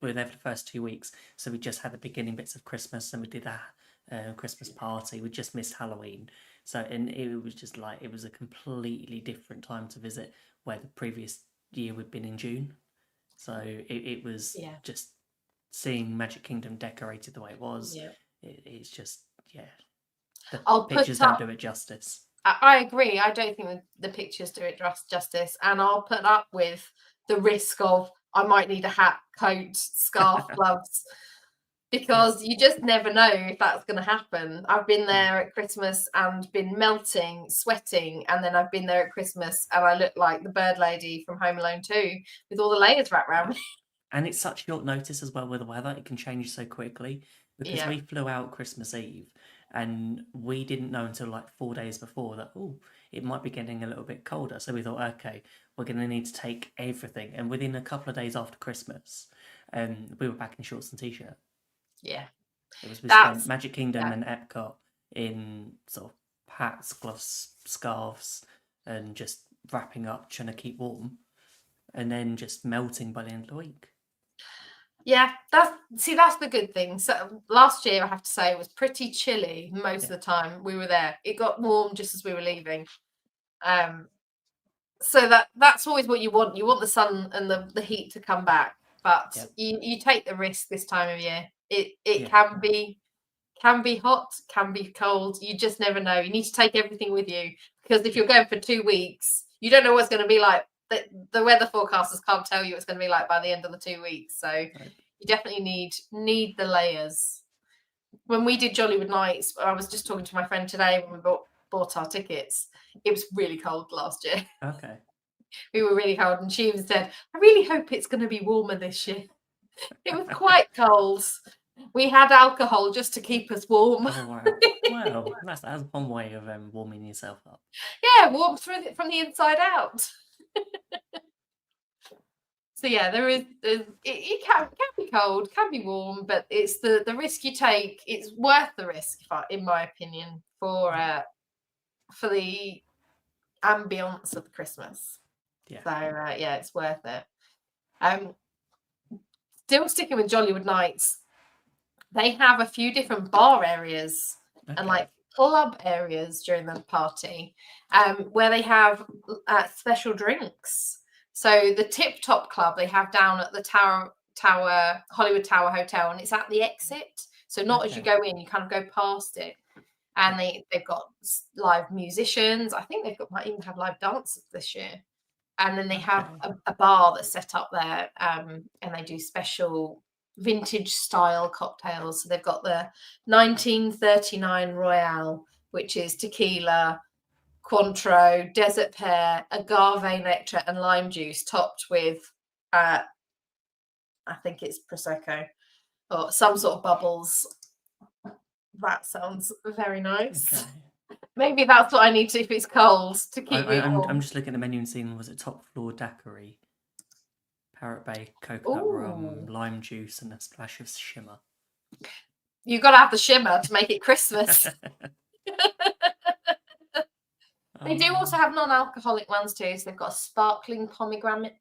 [SPEAKER 3] were there for the first 2 weeks, so we just had the beginning bits of Christmas, and we did that Christmas party. We just missed Halloween, so and it was just like it was a completely different time to visit, where the previous year we'd been in June, so it was just seeing Magic Kingdom decorated the way it was.
[SPEAKER 1] Yeah.
[SPEAKER 3] It's just the
[SPEAKER 1] I'll
[SPEAKER 3] pictures
[SPEAKER 1] put
[SPEAKER 3] don't
[SPEAKER 1] up.
[SPEAKER 3] do it justice.
[SPEAKER 1] I agree. I don't think the pictures do it justice, and I'll put up with the risk of I might need a hat, coat, scarf, gloves, because you just never know if that's going to happen. I've been there at Christmas and been melting, sweating, and then I've been there at Christmas and I look like the bird lady from Home Alone 2 with all the layers wrapped around me.
[SPEAKER 3] And it's such short notice as well with the weather. It can change so quickly because we flew out Christmas Eve and we didn't know until like 4 days before that, it might be getting a little bit colder. So we thought, okay, we're going to need to take everything. And within a couple of days after Christmas, we were back in shorts and t-shirt.
[SPEAKER 1] Yeah.
[SPEAKER 3] We spent Magic Kingdom and Epcot in sort of hats, gloves, scarves, and just wrapping up, trying to keep warm, and then just melting by the end of the week.
[SPEAKER 1] Yeah, that's the good thing. So last year, I have to say, it was pretty chilly most of the time we were there. It got warm just as we were leaving. So that's always what you want. You want the sun and the heat to come back, but
[SPEAKER 3] Yep.
[SPEAKER 1] you take the risk this time of year. It
[SPEAKER 3] Yeah.
[SPEAKER 1] can be hot, can be cold. You just never know. You need to take everything with you, because if you're going for 2 weeks, you don't know what's going to be like. The weather forecasters can't tell you what's going to be like by the end of the 2 weeks. So you definitely need the layers. When we did Jollywood Nights, I was just talking to my friend today when we bought our tickets. It was really cold last year.
[SPEAKER 3] Okay.
[SPEAKER 1] We were really cold, and she even said, "I really hope it's going to be warmer this year." It was quite cold. We had alcohol just to keep us warm.
[SPEAKER 3] Oh wow. Well, that's one way of warming yourself up.
[SPEAKER 1] Yeah, warm from the inside out. So yeah, it can be cold, can be warm, but it's the risk you take. It's worth the risk, in my opinion, for the ambience of Christmas.
[SPEAKER 3] Yeah.
[SPEAKER 1] So yeah, it's worth it. Still sticking with Jollywood Nights, they have a few different bar areas and like club areas during the party, where they have special drinks. So the Tip Top Club they have down at the Hollywood Tower Hotel, and it's at the exit. So not as you go in, you kind of go past it. And they've got live musicians. I think might even have live dancers this year. And then they have a bar that's set up there, and they do special vintage style cocktails. So they've got the 1939 Royale, which is tequila, Cointreau, desert pear, agave nectar, and lime juice, topped with, I think it's Prosecco or some sort of bubbles. That sounds very nice.
[SPEAKER 3] Okay.
[SPEAKER 1] Maybe that's what I need to, if it's cold, to keep me warm.
[SPEAKER 3] I'm just looking at the menu and seeing, was it top floor daiquiri, Parrot Bay, coconut rum, lime juice, and a splash of shimmer.
[SPEAKER 1] You've got to have the shimmer to make it Christmas. They do also have non-alcoholic ones too. So they've got a sparkling pomegranate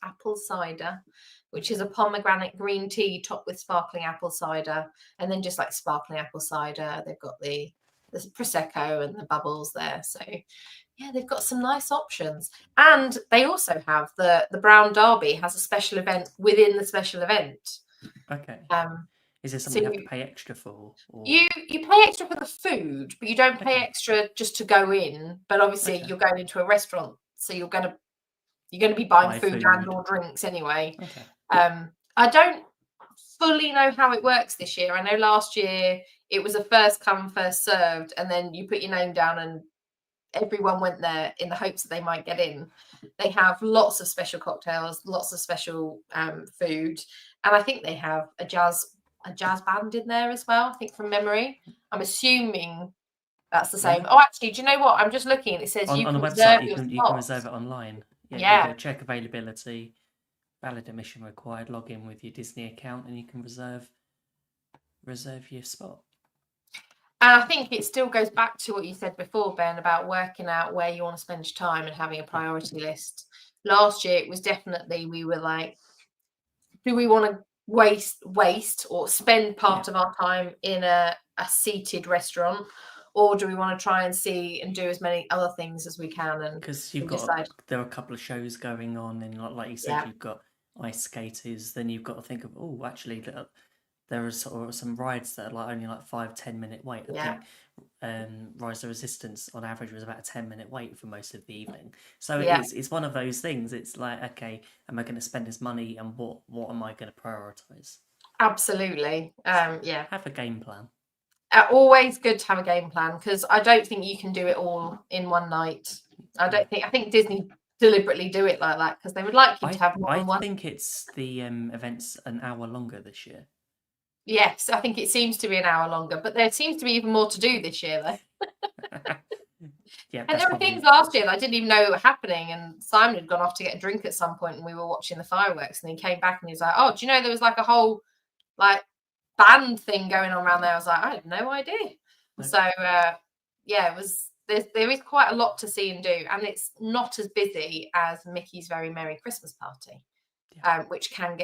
[SPEAKER 1] apple cider, which is a pomegranate green tea topped with sparkling apple cider, and then just like sparkling apple cider. They've got the Prosecco and the bubbles there. So yeah, they've got some nice options. And they also have the Brown Derby has a special event within the special event.
[SPEAKER 3] Okay. Is there something you have to pay extra for? Or...
[SPEAKER 1] You pay extra for the food, but you don't pay extra just to go in. But obviously you're going into a restaurant, so you're going to be buying food and or drinks anyway.
[SPEAKER 3] Okay.
[SPEAKER 1] I don't fully know how it works this year. I know last year it was a first come, first served, and then you put your name down and everyone went there in the hopes that they might get in. They have lots of special cocktails, lots of special food, and I think they have a jazz band in there as well, I think, from memory. I'm assuming that's the same. Oh, actually, do you know what? I'm just looking. It says
[SPEAKER 3] on the website you can reserve it online. Yeah. You check availability, valid admission required, log in with your Disney account, and you can reserve your spot.
[SPEAKER 1] And I think it still goes back to what you said before, Ben, about working out where you want to spend your time and having a priority list. Last year, it was definitely, we were like, do we want to waste or spend part of our time in a seated restaurant, or do we want to try and see and do as many other things as we can? And
[SPEAKER 3] because there are a couple of shows going on, and like you said, you've got ice skaters. Then you've got to think of, actually, there are sort of some rides that are like only like 5-10 minute wait. I think Rise of Resistance on average was about a 10-minute wait for most of the evening. So it's one of those things. It's like, okay, am I going to spend this money, and what am I going to prioritize? Absolutely. Have a game plan. Always good to have a game plan, because I don't think you can do it all in one night. I think Disney deliberately do it like that because they would like you to have more than one. I think it's the event's an hour longer this year. Yes, I think it seems to be an hour longer, but there seems to be even more to do this year, though. And there were things last year that I didn't even know were happening, and Simon had gone off to get a drink at some point, and we were watching the fireworks, and he came back and he was like, "Oh, do you know there was like a whole like band thing going on around there?" I was like, "I had no idea." No. So it was. There is quite a lot to see and do, and it's not as busy as Mickey's Very Merry Christmas Party, which can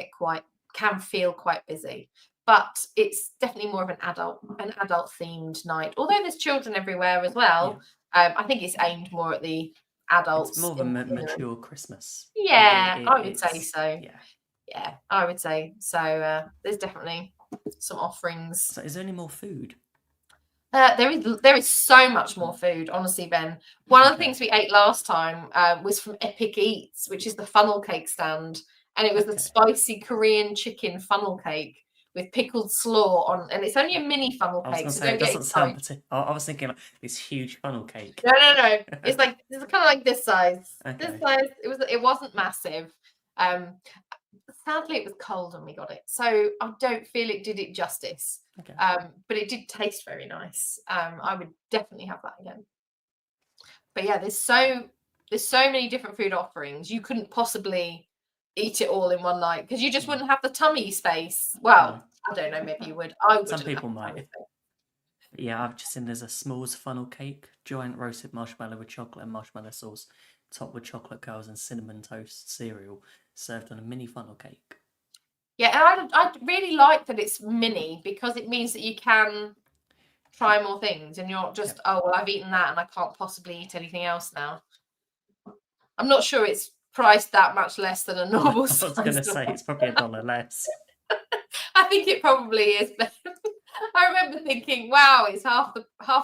[SPEAKER 3] feel quite busy. But it's definitely more of an adult themed night. Although there's children everywhere as well, I think it's aimed more at the
[SPEAKER 1] adults.
[SPEAKER 3] It's more of a
[SPEAKER 1] in the cinema.
[SPEAKER 3] mature Christmas.
[SPEAKER 1] Yeah, I would say
[SPEAKER 3] It's
[SPEAKER 1] so.
[SPEAKER 3] yeah.
[SPEAKER 1] Yeah, I would say so. There's definitely some offerings.
[SPEAKER 3] So is there any more food?
[SPEAKER 1] There is so much more food, honestly, Ben. One of the
[SPEAKER 3] Okay.
[SPEAKER 1] things we ate last time was from Epic Eats, which is the funnel cake stand, and it was the
[SPEAKER 3] Okay.
[SPEAKER 1] spicy Korean chicken funnel cake with pickled slaw on, and it's only a mini funnel
[SPEAKER 3] I was
[SPEAKER 1] cake,
[SPEAKER 3] gonna
[SPEAKER 1] so
[SPEAKER 3] say
[SPEAKER 1] don't
[SPEAKER 3] it
[SPEAKER 1] get
[SPEAKER 3] doesn't sound
[SPEAKER 1] excited.
[SPEAKER 3] I was thinking like this huge funnel cake.
[SPEAKER 1] No. It's kind of like this size. This
[SPEAKER 3] Okay.
[SPEAKER 1] size. It wasn't massive. Um, Sadly, it was cold when we got it, so I don't feel it did it justice.
[SPEAKER 3] Okay.
[SPEAKER 1] But it did taste very nice. I would definitely have that again. But yeah, there's so many different food offerings. You couldn't possibly eat it all in one night because you just
[SPEAKER 3] No.
[SPEAKER 1] wouldn't have the tummy space. Well,
[SPEAKER 3] No.
[SPEAKER 1] I don't know, maybe you would. I wouldn't.
[SPEAKER 3] Some
[SPEAKER 1] have the
[SPEAKER 3] people
[SPEAKER 1] tummy
[SPEAKER 3] might.
[SPEAKER 1] space.
[SPEAKER 3] Yeah, I've just seen there's a s'mores funnel cake, giant roasted marshmallow with chocolate and marshmallow sauce, topped with chocolate curls and cinnamon toast cereal, served on a mini funnel cake.
[SPEAKER 1] Yeah, and I really like that it's mini because it means that you can try more things and you're not just, oh, well, I've eaten that and I can't possibly eat anything else now. I'm not sure it's priced that much less than a normal
[SPEAKER 3] I was
[SPEAKER 1] size
[SPEAKER 3] gonna say
[SPEAKER 1] one.
[SPEAKER 3] it's probably $1 less.
[SPEAKER 1] I think it probably is. I remember thinking, wow, it's half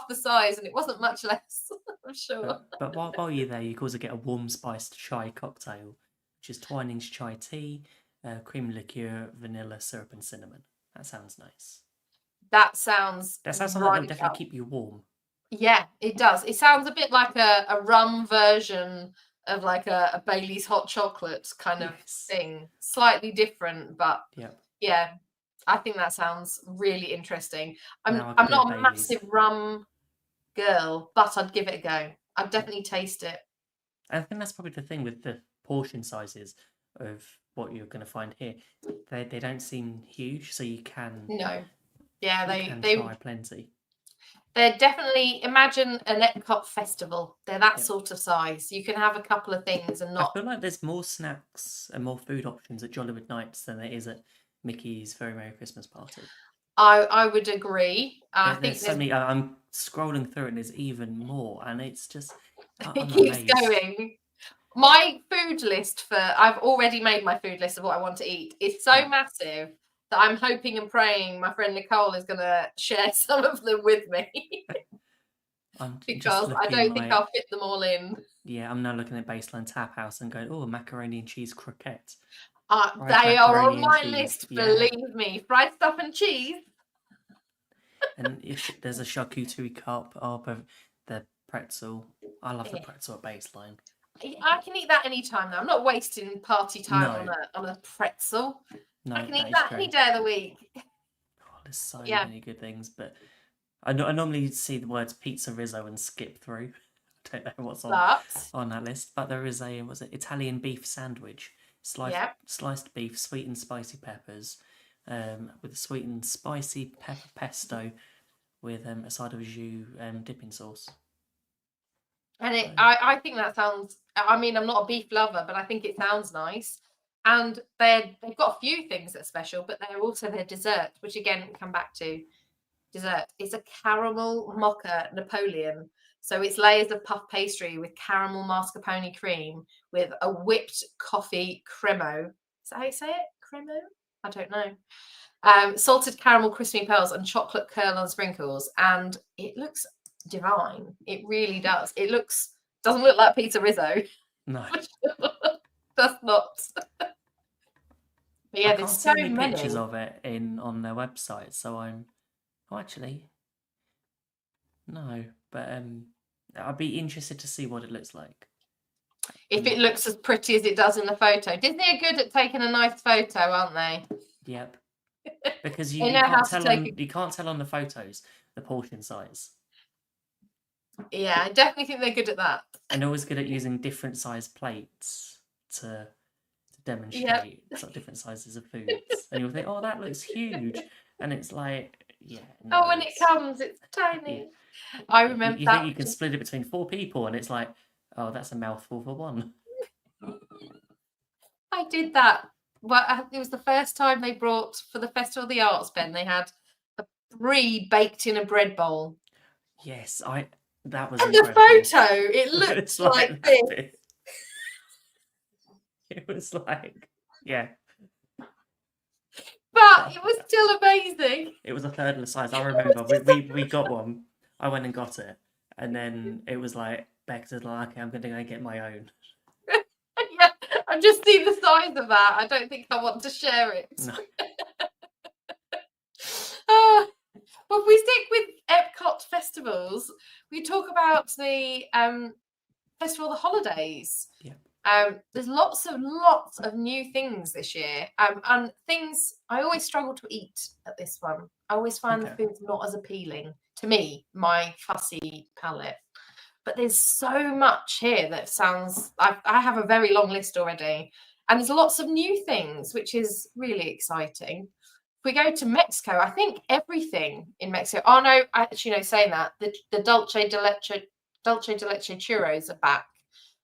[SPEAKER 1] the size, and it wasn't much less. I'm sure.
[SPEAKER 3] But while you're there, you can also get a warm spiced chai cocktail, which is Twinings chai tea, cream liqueur, vanilla syrup, and cinnamon. That sounds nice.
[SPEAKER 1] That sounds
[SPEAKER 3] Something
[SPEAKER 1] right
[SPEAKER 3] that'll definitely
[SPEAKER 1] up.
[SPEAKER 3] keep you warm.
[SPEAKER 1] Yeah, it does. It sounds a bit like a rum version of like a Bailey's hot chocolate kind of
[SPEAKER 3] Yes.
[SPEAKER 1] thing. Slightly different, but
[SPEAKER 3] Yep.
[SPEAKER 1] yeah, I think that sounds really interesting. I'm
[SPEAKER 3] Now I could do
[SPEAKER 1] not
[SPEAKER 3] a
[SPEAKER 1] a
[SPEAKER 3] Baileys.
[SPEAKER 1] massive rum girl, but I'd give it a go. I'd definitely taste it.
[SPEAKER 3] I think that's probably the thing with the portion sizes of what you're going to find here. They don't seem huge, so you can
[SPEAKER 1] No. Yeah,
[SPEAKER 3] you can
[SPEAKER 1] they
[SPEAKER 3] try plenty.
[SPEAKER 1] they're definitely, imagine an Epcot festival. They're that
[SPEAKER 3] Yep.
[SPEAKER 1] sort of size. You can have a couple of things and
[SPEAKER 3] I
[SPEAKER 1] not.
[SPEAKER 3] feel like there's more snacks and more food options at Jollywood Nights than there is at Mickey's Very Merry Christmas Party.
[SPEAKER 1] I would agree. I think
[SPEAKER 3] There's so many. I'm scrolling through and there's even more, and it's just
[SPEAKER 1] it
[SPEAKER 3] I'm
[SPEAKER 1] keeps
[SPEAKER 3] amazed.
[SPEAKER 1] going. My food list I've already made my food list of what I want to eat. It's so
[SPEAKER 3] Yeah.
[SPEAKER 1] massive that I'm hoping and praying my friend Nicole is going to share some of them with me
[SPEAKER 3] I'm just
[SPEAKER 1] because I
[SPEAKER 3] looking
[SPEAKER 1] don't think
[SPEAKER 3] like
[SPEAKER 1] I'll fit them all in.
[SPEAKER 3] yeah. I'm now looking at Baseline Tap House and going, oh, macaroni and cheese croquette. Fried
[SPEAKER 1] They are
[SPEAKER 3] macaroni
[SPEAKER 1] on
[SPEAKER 3] and
[SPEAKER 1] my
[SPEAKER 3] cheese,
[SPEAKER 1] list,
[SPEAKER 3] yeah.
[SPEAKER 1] believe me. Fried stuff and cheese.
[SPEAKER 3] And if there's a charcuterie cup, but the pretzel. I love the
[SPEAKER 1] Yeah.
[SPEAKER 3] pretzel at Baseline.
[SPEAKER 1] I can eat that anytime now. I'm not wasting party time
[SPEAKER 3] No.
[SPEAKER 1] on a pretzel.
[SPEAKER 3] No,
[SPEAKER 1] I can
[SPEAKER 3] that
[SPEAKER 1] eat
[SPEAKER 3] is
[SPEAKER 1] that
[SPEAKER 3] true.
[SPEAKER 1] any day of the week.
[SPEAKER 3] Oh, there's so
[SPEAKER 1] Yeah.
[SPEAKER 3] many good things, but I normally see the words pizza Rizzo and skip through. I don't know what's
[SPEAKER 1] But
[SPEAKER 3] on that list, but there is a Italian beef sandwich, sliced beef, sweet and spicy peppers, with a sweet and spicy pepper pesto, with a side of jus dipping sauce.
[SPEAKER 1] and I think that sounds. I mean, I'm not a beef lover, but I think it sounds nice. And they've got a few things that are special, but they're also their dessert, which again we come back to. Dessert. It's a caramel mocha Napoleon. So it's layers of puff pastry with caramel mascarpone cream with a whipped coffee cremo. Is that how you say it? Cremo? I don't know. Salted caramel crispy pearls and chocolate curl on sprinkles. And it looks divine. It really does. Doesn't look like pizza Rizzo.
[SPEAKER 3] No.
[SPEAKER 1] Does not. But yeah,
[SPEAKER 3] I
[SPEAKER 1] there's
[SPEAKER 3] can't see
[SPEAKER 1] so
[SPEAKER 3] any
[SPEAKER 1] many.
[SPEAKER 3] pictures of it on their website, so I'm. Oh, actually, no. But I'd be interested to see what it looks like.
[SPEAKER 1] If it looks as pretty as it does in the photo. Disney are good at taking a nice photo, aren't they?
[SPEAKER 3] Yep. Because
[SPEAKER 1] They
[SPEAKER 3] you
[SPEAKER 1] know how
[SPEAKER 3] can't
[SPEAKER 1] to
[SPEAKER 3] tell
[SPEAKER 1] take
[SPEAKER 3] you can't tell on the photos the portion size.
[SPEAKER 1] Yeah, I definitely think they're good at that.
[SPEAKER 3] And they're always good at using different size plates to demonstrate sort of different sizes of foods. And you'll think, oh, that looks huge. And it's like, yeah. No,
[SPEAKER 1] Oh, when it comes, it's tiny. I remember
[SPEAKER 3] you
[SPEAKER 1] that.
[SPEAKER 3] think you can split it between 4 people, and it's like, oh, that's a mouthful for one.
[SPEAKER 1] I did that. Well, it was the first time they brought for the Festival of the Arts, Ben. They had a brie baked in a bread bowl.
[SPEAKER 3] Yes, That was
[SPEAKER 1] And the
[SPEAKER 3] incredible.
[SPEAKER 1] photo, it
[SPEAKER 3] It
[SPEAKER 1] looks
[SPEAKER 3] was like
[SPEAKER 1] like
[SPEAKER 3] that
[SPEAKER 1] this.
[SPEAKER 3] bit. It was like, yeah,
[SPEAKER 1] But it was still amazing.
[SPEAKER 3] it was a third of the size. I remember we got one. I went and got it, and then it was like Bex was like, okay, I'm gonna go get my own.
[SPEAKER 1] Yeah, I've just seen the size of that. I don't think I want to share it.
[SPEAKER 3] No.
[SPEAKER 1] Well, if we stick with Epcot festivals, we talk about the Festival of the Holidays.
[SPEAKER 3] Yeah.
[SPEAKER 1] There's lots of new things this year, and things I always struggle to eat at this one. I always find the
[SPEAKER 3] Okay.
[SPEAKER 1] food's not as appealing to me, my fussy palate. But there's so much here that sounds. I have a very long list already, and there's lots of new things, which is really exciting. If we go to Mexico, I think everything in Mexico. Oh no, actually no. Saying that, the dulce de leche churros are back.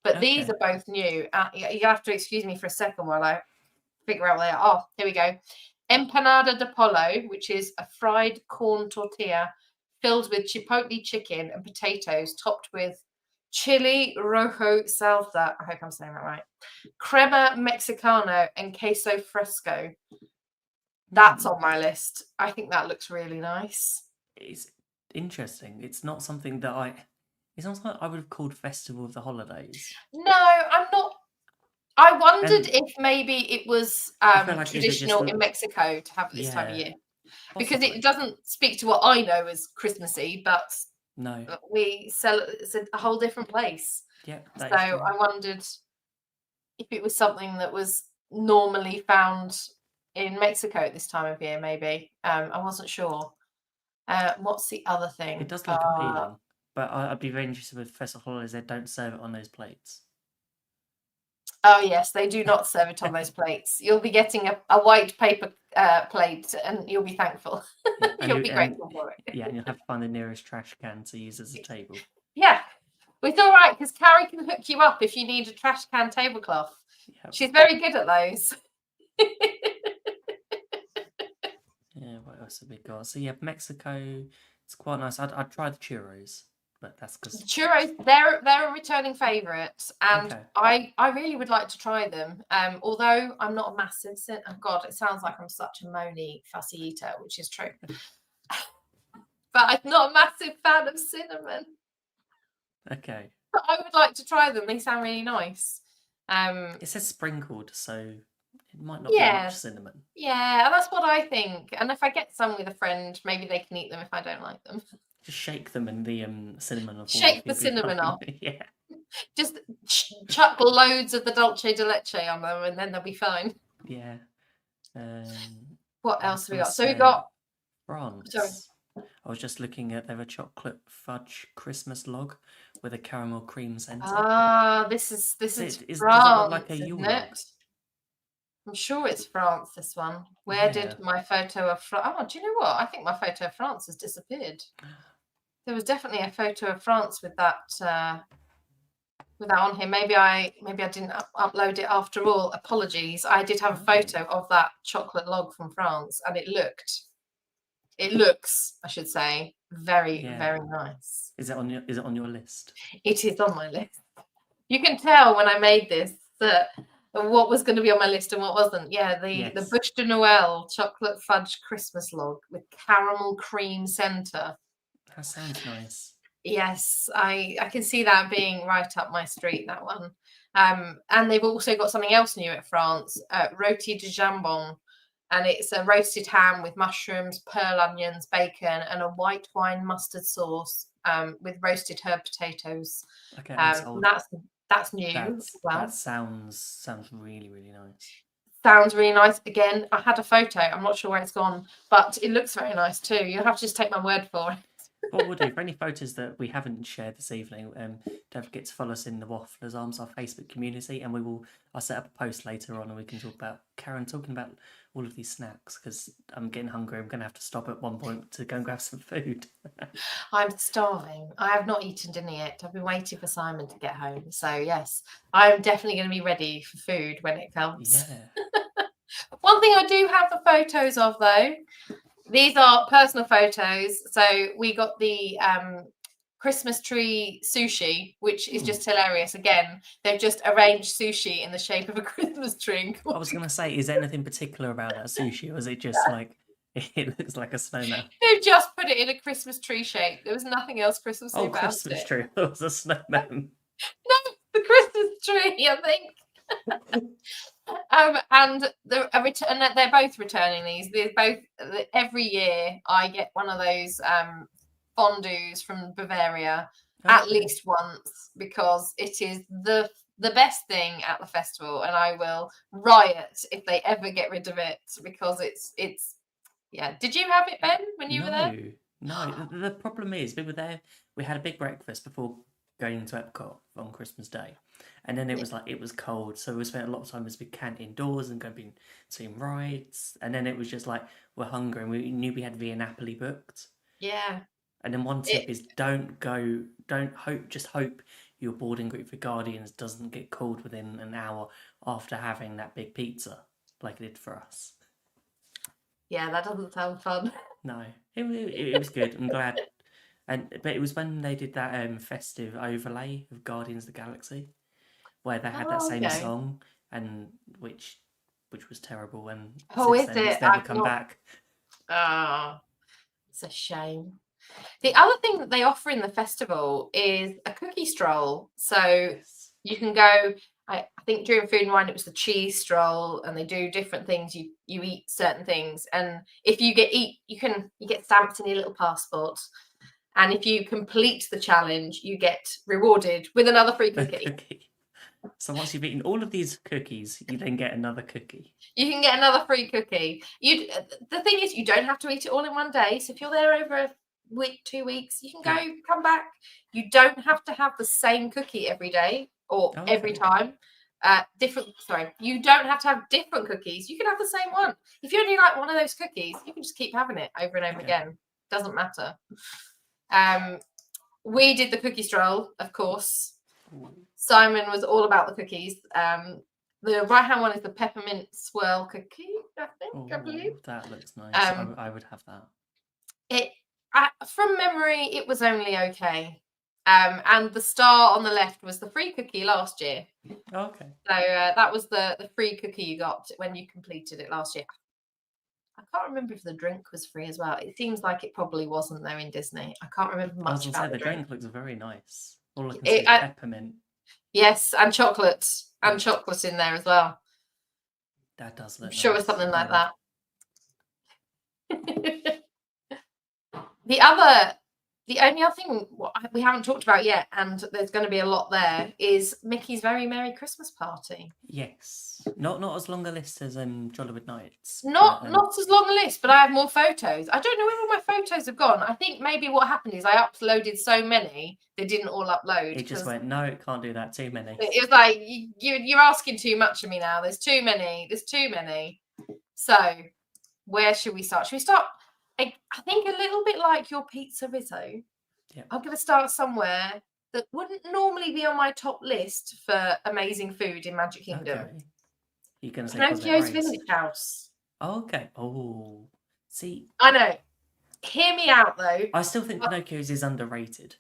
[SPEAKER 1] But these
[SPEAKER 3] Okay.
[SPEAKER 1] are both new. You have to excuse me for a second while I figure out what they are. Oh, here we go. Empanada de pollo, which is a fried corn tortilla filled with chipotle chicken and potatoes, topped with chili rojo salsa. I hope I'm saying that right. Crema mexicano and queso fresco. That's on my list. I think that looks really nice.
[SPEAKER 3] It's interesting. It's not something that it's not something I would have called Festival of the Holidays.
[SPEAKER 1] No, I'm not. I wondered
[SPEAKER 3] And
[SPEAKER 1] if maybe it was
[SPEAKER 3] I feel like is it just
[SPEAKER 1] traditional in Mexico to have it this time of
[SPEAKER 3] yeah,
[SPEAKER 1] year, because
[SPEAKER 3] possibly.
[SPEAKER 1] it doesn't speak to what I know as Christmassy, but
[SPEAKER 3] No.
[SPEAKER 1] we sell it's a whole different place.
[SPEAKER 3] Yeah,
[SPEAKER 1] So
[SPEAKER 3] that is true.
[SPEAKER 1] I wondered if it was something that was normally found in Mexico at this time of year, maybe. I wasn't sure. What's the other thing?
[SPEAKER 3] It does look appealing, but I'd be very interested with Festival Holidays. They don't serve it on those plates.
[SPEAKER 1] Oh yes, they do not serve it on those plates. You'll be getting a white paper plate, and you'll be thankful.
[SPEAKER 3] Yeah, and
[SPEAKER 1] You'll be grateful for it.
[SPEAKER 3] Yeah, and you'll have to find the nearest trash can to use as a table.
[SPEAKER 1] Yeah, it's all right because Carrie can hook you up if you need a trash can tablecloth.
[SPEAKER 3] Yep.
[SPEAKER 1] She's very good at those.
[SPEAKER 3] Yeah, what else have we got? So yeah, Mexico. It's quite nice. I'd try the churros, but that's because
[SPEAKER 1] Churros, they're a returning favourite, and
[SPEAKER 3] okay.
[SPEAKER 1] I really would like to try them. Although I'm not a massive oh God, it sounds like I'm such a moany fussy eater, which is true. But I'm not a massive fan of cinnamon.
[SPEAKER 3] Okay.
[SPEAKER 1] But I would like to try them. They sound really nice.
[SPEAKER 3] It says sprinkled, so it might not be
[SPEAKER 1] Yeah.
[SPEAKER 3] much cinnamon.
[SPEAKER 1] Yeah, that's what I think. And if I get some with a friend, maybe they can eat them if I don't like them.
[SPEAKER 3] Just shake them in the cinnamon off.
[SPEAKER 1] Shake the cinnamon off.
[SPEAKER 3] Yeah.
[SPEAKER 1] Just chuck loads of the dulce de leche on them, and then they'll be fine.
[SPEAKER 3] Yeah.
[SPEAKER 1] What else have we got? So
[SPEAKER 3] say
[SPEAKER 1] we got
[SPEAKER 3] France.
[SPEAKER 1] Sorry.
[SPEAKER 3] I was just looking at their chocolate fudge Christmas log with a caramel cream centre.
[SPEAKER 1] Ah, this is
[SPEAKER 3] Does
[SPEAKER 1] France,
[SPEAKER 3] it look like a Yule
[SPEAKER 1] isn't
[SPEAKER 3] log?
[SPEAKER 1] it? I'm sure it's France, this one. Where
[SPEAKER 3] Yeah.
[SPEAKER 1] did my photo of France... Oh, do you know what? I think my photo of France has disappeared. There was definitely a photo of France with that on here. Maybe I didn't upload it after all. Apologies. I did have a photo of that chocolate log from France, and it looks, I should say, very, very nice.
[SPEAKER 3] Is it on your list?
[SPEAKER 1] It is on my list. You can tell when I made this that what was going to be on my list and what wasn't. Yeah, the Bûche de Noël chocolate fudge Christmas log with caramel cream centre.
[SPEAKER 3] That sounds nice.
[SPEAKER 1] Yes, I can see that being right up my street, that one. And they've also got something else new at France, rôti de jambon. And it's a roasted ham with mushrooms, pearl onions, bacon, and a white wine mustard sauce with roasted herb potatoes.
[SPEAKER 3] Okay,
[SPEAKER 1] that's new as well.
[SPEAKER 3] That sounds really, really nice.
[SPEAKER 1] Sounds really nice. Again, I had a photo. I'm not sure where it's gone, but it looks very nice too. You'll have to just take my word for it.
[SPEAKER 3] What we'll do for any photos that we haven't shared this evening, don't forget to follow us in the Wafflers Arms, our Facebook community, and I'll set up a post later on and we can talk about Karen talking about all of these snacks because I'm getting hungry. I'm going to have to stop at one point to go and grab some food.
[SPEAKER 1] I'm starving. I have not eaten dinner yet. I've been waiting for Simon to get home. So yes, I'm definitely going to be ready for food when it comes.
[SPEAKER 3] Yeah.
[SPEAKER 1] One thing I do have the photos of though. These are personal photos. So we got the Christmas tree sushi, which is
[SPEAKER 3] Hmm.
[SPEAKER 1] just hilarious. Again, they've just arranged sushi in the shape of a Christmas tree.
[SPEAKER 3] I was going to say, is there anything particular about that sushi, or is it just like it looks like a snowman?
[SPEAKER 1] They've just put it in a Christmas tree shape. There was nothing else Christmassy
[SPEAKER 3] Oh,
[SPEAKER 1] about
[SPEAKER 3] Christmas
[SPEAKER 1] it.
[SPEAKER 3] tree. It was a snowman.
[SPEAKER 1] No, the Christmas tree, I think. And they're both returning these. They're both every year. I get one of those fondues from Bavaria at
[SPEAKER 3] Okay.
[SPEAKER 1] least once because it is the best thing at the festival, and I will riot if they ever get rid of it because it's yeah. Did you have it, Ben, when you were there?
[SPEAKER 3] No. The problem is, we were there. We had a big breakfast before going to Epcot on Christmas Day, and then it was cold, so we spent a lot of time as we can indoors and going to rides, and then it was just like we're hungry, and we knew we had Via Napoli booked.
[SPEAKER 1] Yeah.
[SPEAKER 3] And then one tip is just hope your boarding group for Guardians doesn't get called within an hour after having that big pizza, like it did for us.
[SPEAKER 1] Yeah, that doesn't sound fun.
[SPEAKER 3] No, it was good. I'm glad. But it was when they did that festive overlay of Guardians of the Galaxy, where they had that same
[SPEAKER 1] Okay.
[SPEAKER 3] song, and which was terrible. And
[SPEAKER 1] Oh,
[SPEAKER 3] since
[SPEAKER 1] is
[SPEAKER 3] then, it's
[SPEAKER 1] it?
[SPEAKER 3] never
[SPEAKER 1] I've
[SPEAKER 3] come
[SPEAKER 1] not.
[SPEAKER 3] back.
[SPEAKER 1] Ah, it's a shame. The other thing that they offer in the festival is a cookie stroll. So
[SPEAKER 3] Yes.
[SPEAKER 1] you can go. I think during Food and Wine it was the cheese stroll, and they do different things. You eat certain things, and if you get stamped in your little passport. And if you complete the challenge, you get rewarded with another free
[SPEAKER 3] A
[SPEAKER 1] cookie.
[SPEAKER 3] cookie. So once you've eaten all of these cookies, you then get another cookie.
[SPEAKER 1] You can get another free cookie. The thing is, you don't have to eat it all in one day. So if you're there over a week, 2 weeks, you can go, come back. You don't have to have the same cookie every day or every
[SPEAKER 3] Okay.
[SPEAKER 1] time. You don't have to have different cookies. You can have the same one. If you only like one of those cookies, you can just keep having it over and over
[SPEAKER 3] Okay.
[SPEAKER 1] again. Doesn't matter. We did the cookie stroll, of course.
[SPEAKER 3] Ooh.
[SPEAKER 1] Simon was all about the cookies. The right hand one is the peppermint swirl cookie, I believe.
[SPEAKER 3] That looks nice. I would have that.
[SPEAKER 1] From memory, it was only okay. And the star on the left was the free cookie last year.
[SPEAKER 3] Okay.
[SPEAKER 1] So that was the free cookie you got when you completed it last year. I can't remember if the drink was free as well. It seems like it probably wasn't though in Disney. I can't remember
[SPEAKER 3] I was
[SPEAKER 1] much
[SPEAKER 3] gonna say
[SPEAKER 1] about
[SPEAKER 3] the
[SPEAKER 1] the drink.
[SPEAKER 3] drink looks very nice. All I can see is peppermint.
[SPEAKER 1] Yes, and chocolate. And
[SPEAKER 3] Yes.
[SPEAKER 1] chocolate in there as well.
[SPEAKER 3] That does look
[SPEAKER 1] I'm sure
[SPEAKER 3] nice.
[SPEAKER 1] it's something like
[SPEAKER 3] Yeah.
[SPEAKER 1] that. The only other thing we haven't talked about yet, and there's going to be a lot there, is Mickey's Very Merry Christmas Party.
[SPEAKER 3] Yes. Not as long a list as Jollywood Nights.
[SPEAKER 1] Not as long a list, but I have more photos. I don't know where all my photos have gone. I think maybe what happened is I uploaded so many they didn't all upload.
[SPEAKER 3] It just went, no, it can't do that. Too many.
[SPEAKER 1] It was like you're asking too much of me now. There's too many. So where should we start? Should we start? I think a little bit like your pizza Rizzo.
[SPEAKER 3] Yeah.
[SPEAKER 1] I'm going to start somewhere that wouldn't normally be on my top list for amazing food in Magic Kingdom.
[SPEAKER 3] Okay. You're going to say
[SPEAKER 1] Pinocchio's
[SPEAKER 3] Cosmic Rays.
[SPEAKER 1] Village House.
[SPEAKER 3] Okay. Oh. See.
[SPEAKER 1] I know. Hear me out though.
[SPEAKER 3] I still think Pinocchio's is underrated.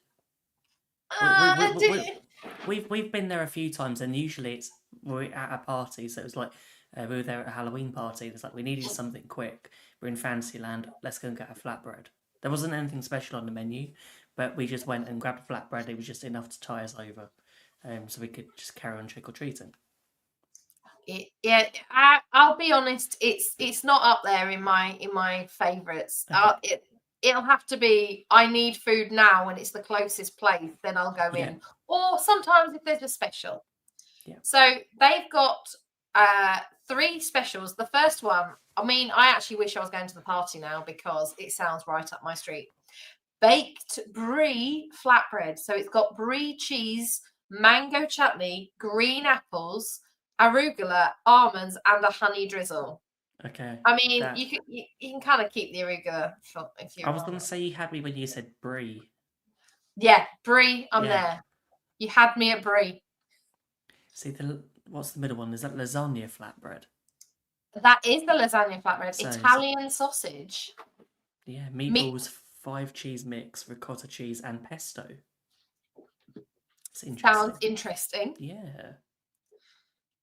[SPEAKER 3] We've been there a few times, and usually we're at a party, so it was like we were there at a Halloween party. It's like we needed something quick. We're in Fantasyland. Let's go and get a flatbread. There wasn't anything special on the menu, but we just went and grabbed a flatbread. It was just enough to tie us over, so we could just carry on trick or treating.
[SPEAKER 1] I'll be honest. It's not up there in my favourites.
[SPEAKER 3] Okay.
[SPEAKER 1] It'll have to be. I need food now, when it's the closest place. Then I'll go in. Or sometimes if there's a special.
[SPEAKER 3] Yeah.
[SPEAKER 1] So they've got 3 specials. The first one. I mean, I actually wish I was going to the party now because it sounds right up my street. Baked brie flatbread. So it's got brie cheese, mango chutney, green apples, arugula, almonds, and a honey drizzle.
[SPEAKER 3] Okay.
[SPEAKER 1] I mean, you can kind of keep the arugula if you.
[SPEAKER 3] I was going to say you had me when you said brie.
[SPEAKER 1] Yeah, brie. I'm there. You had me at brie.
[SPEAKER 3] See, what's the middle one? Is that lasagna flatbread?
[SPEAKER 1] That is the lasagna flatbread.
[SPEAKER 3] So
[SPEAKER 1] Italian sausage.
[SPEAKER 3] Yeah, meatballs, 5 cheese mix, ricotta cheese, and pesto. It's interesting.
[SPEAKER 1] Sounds interesting.
[SPEAKER 3] Yeah.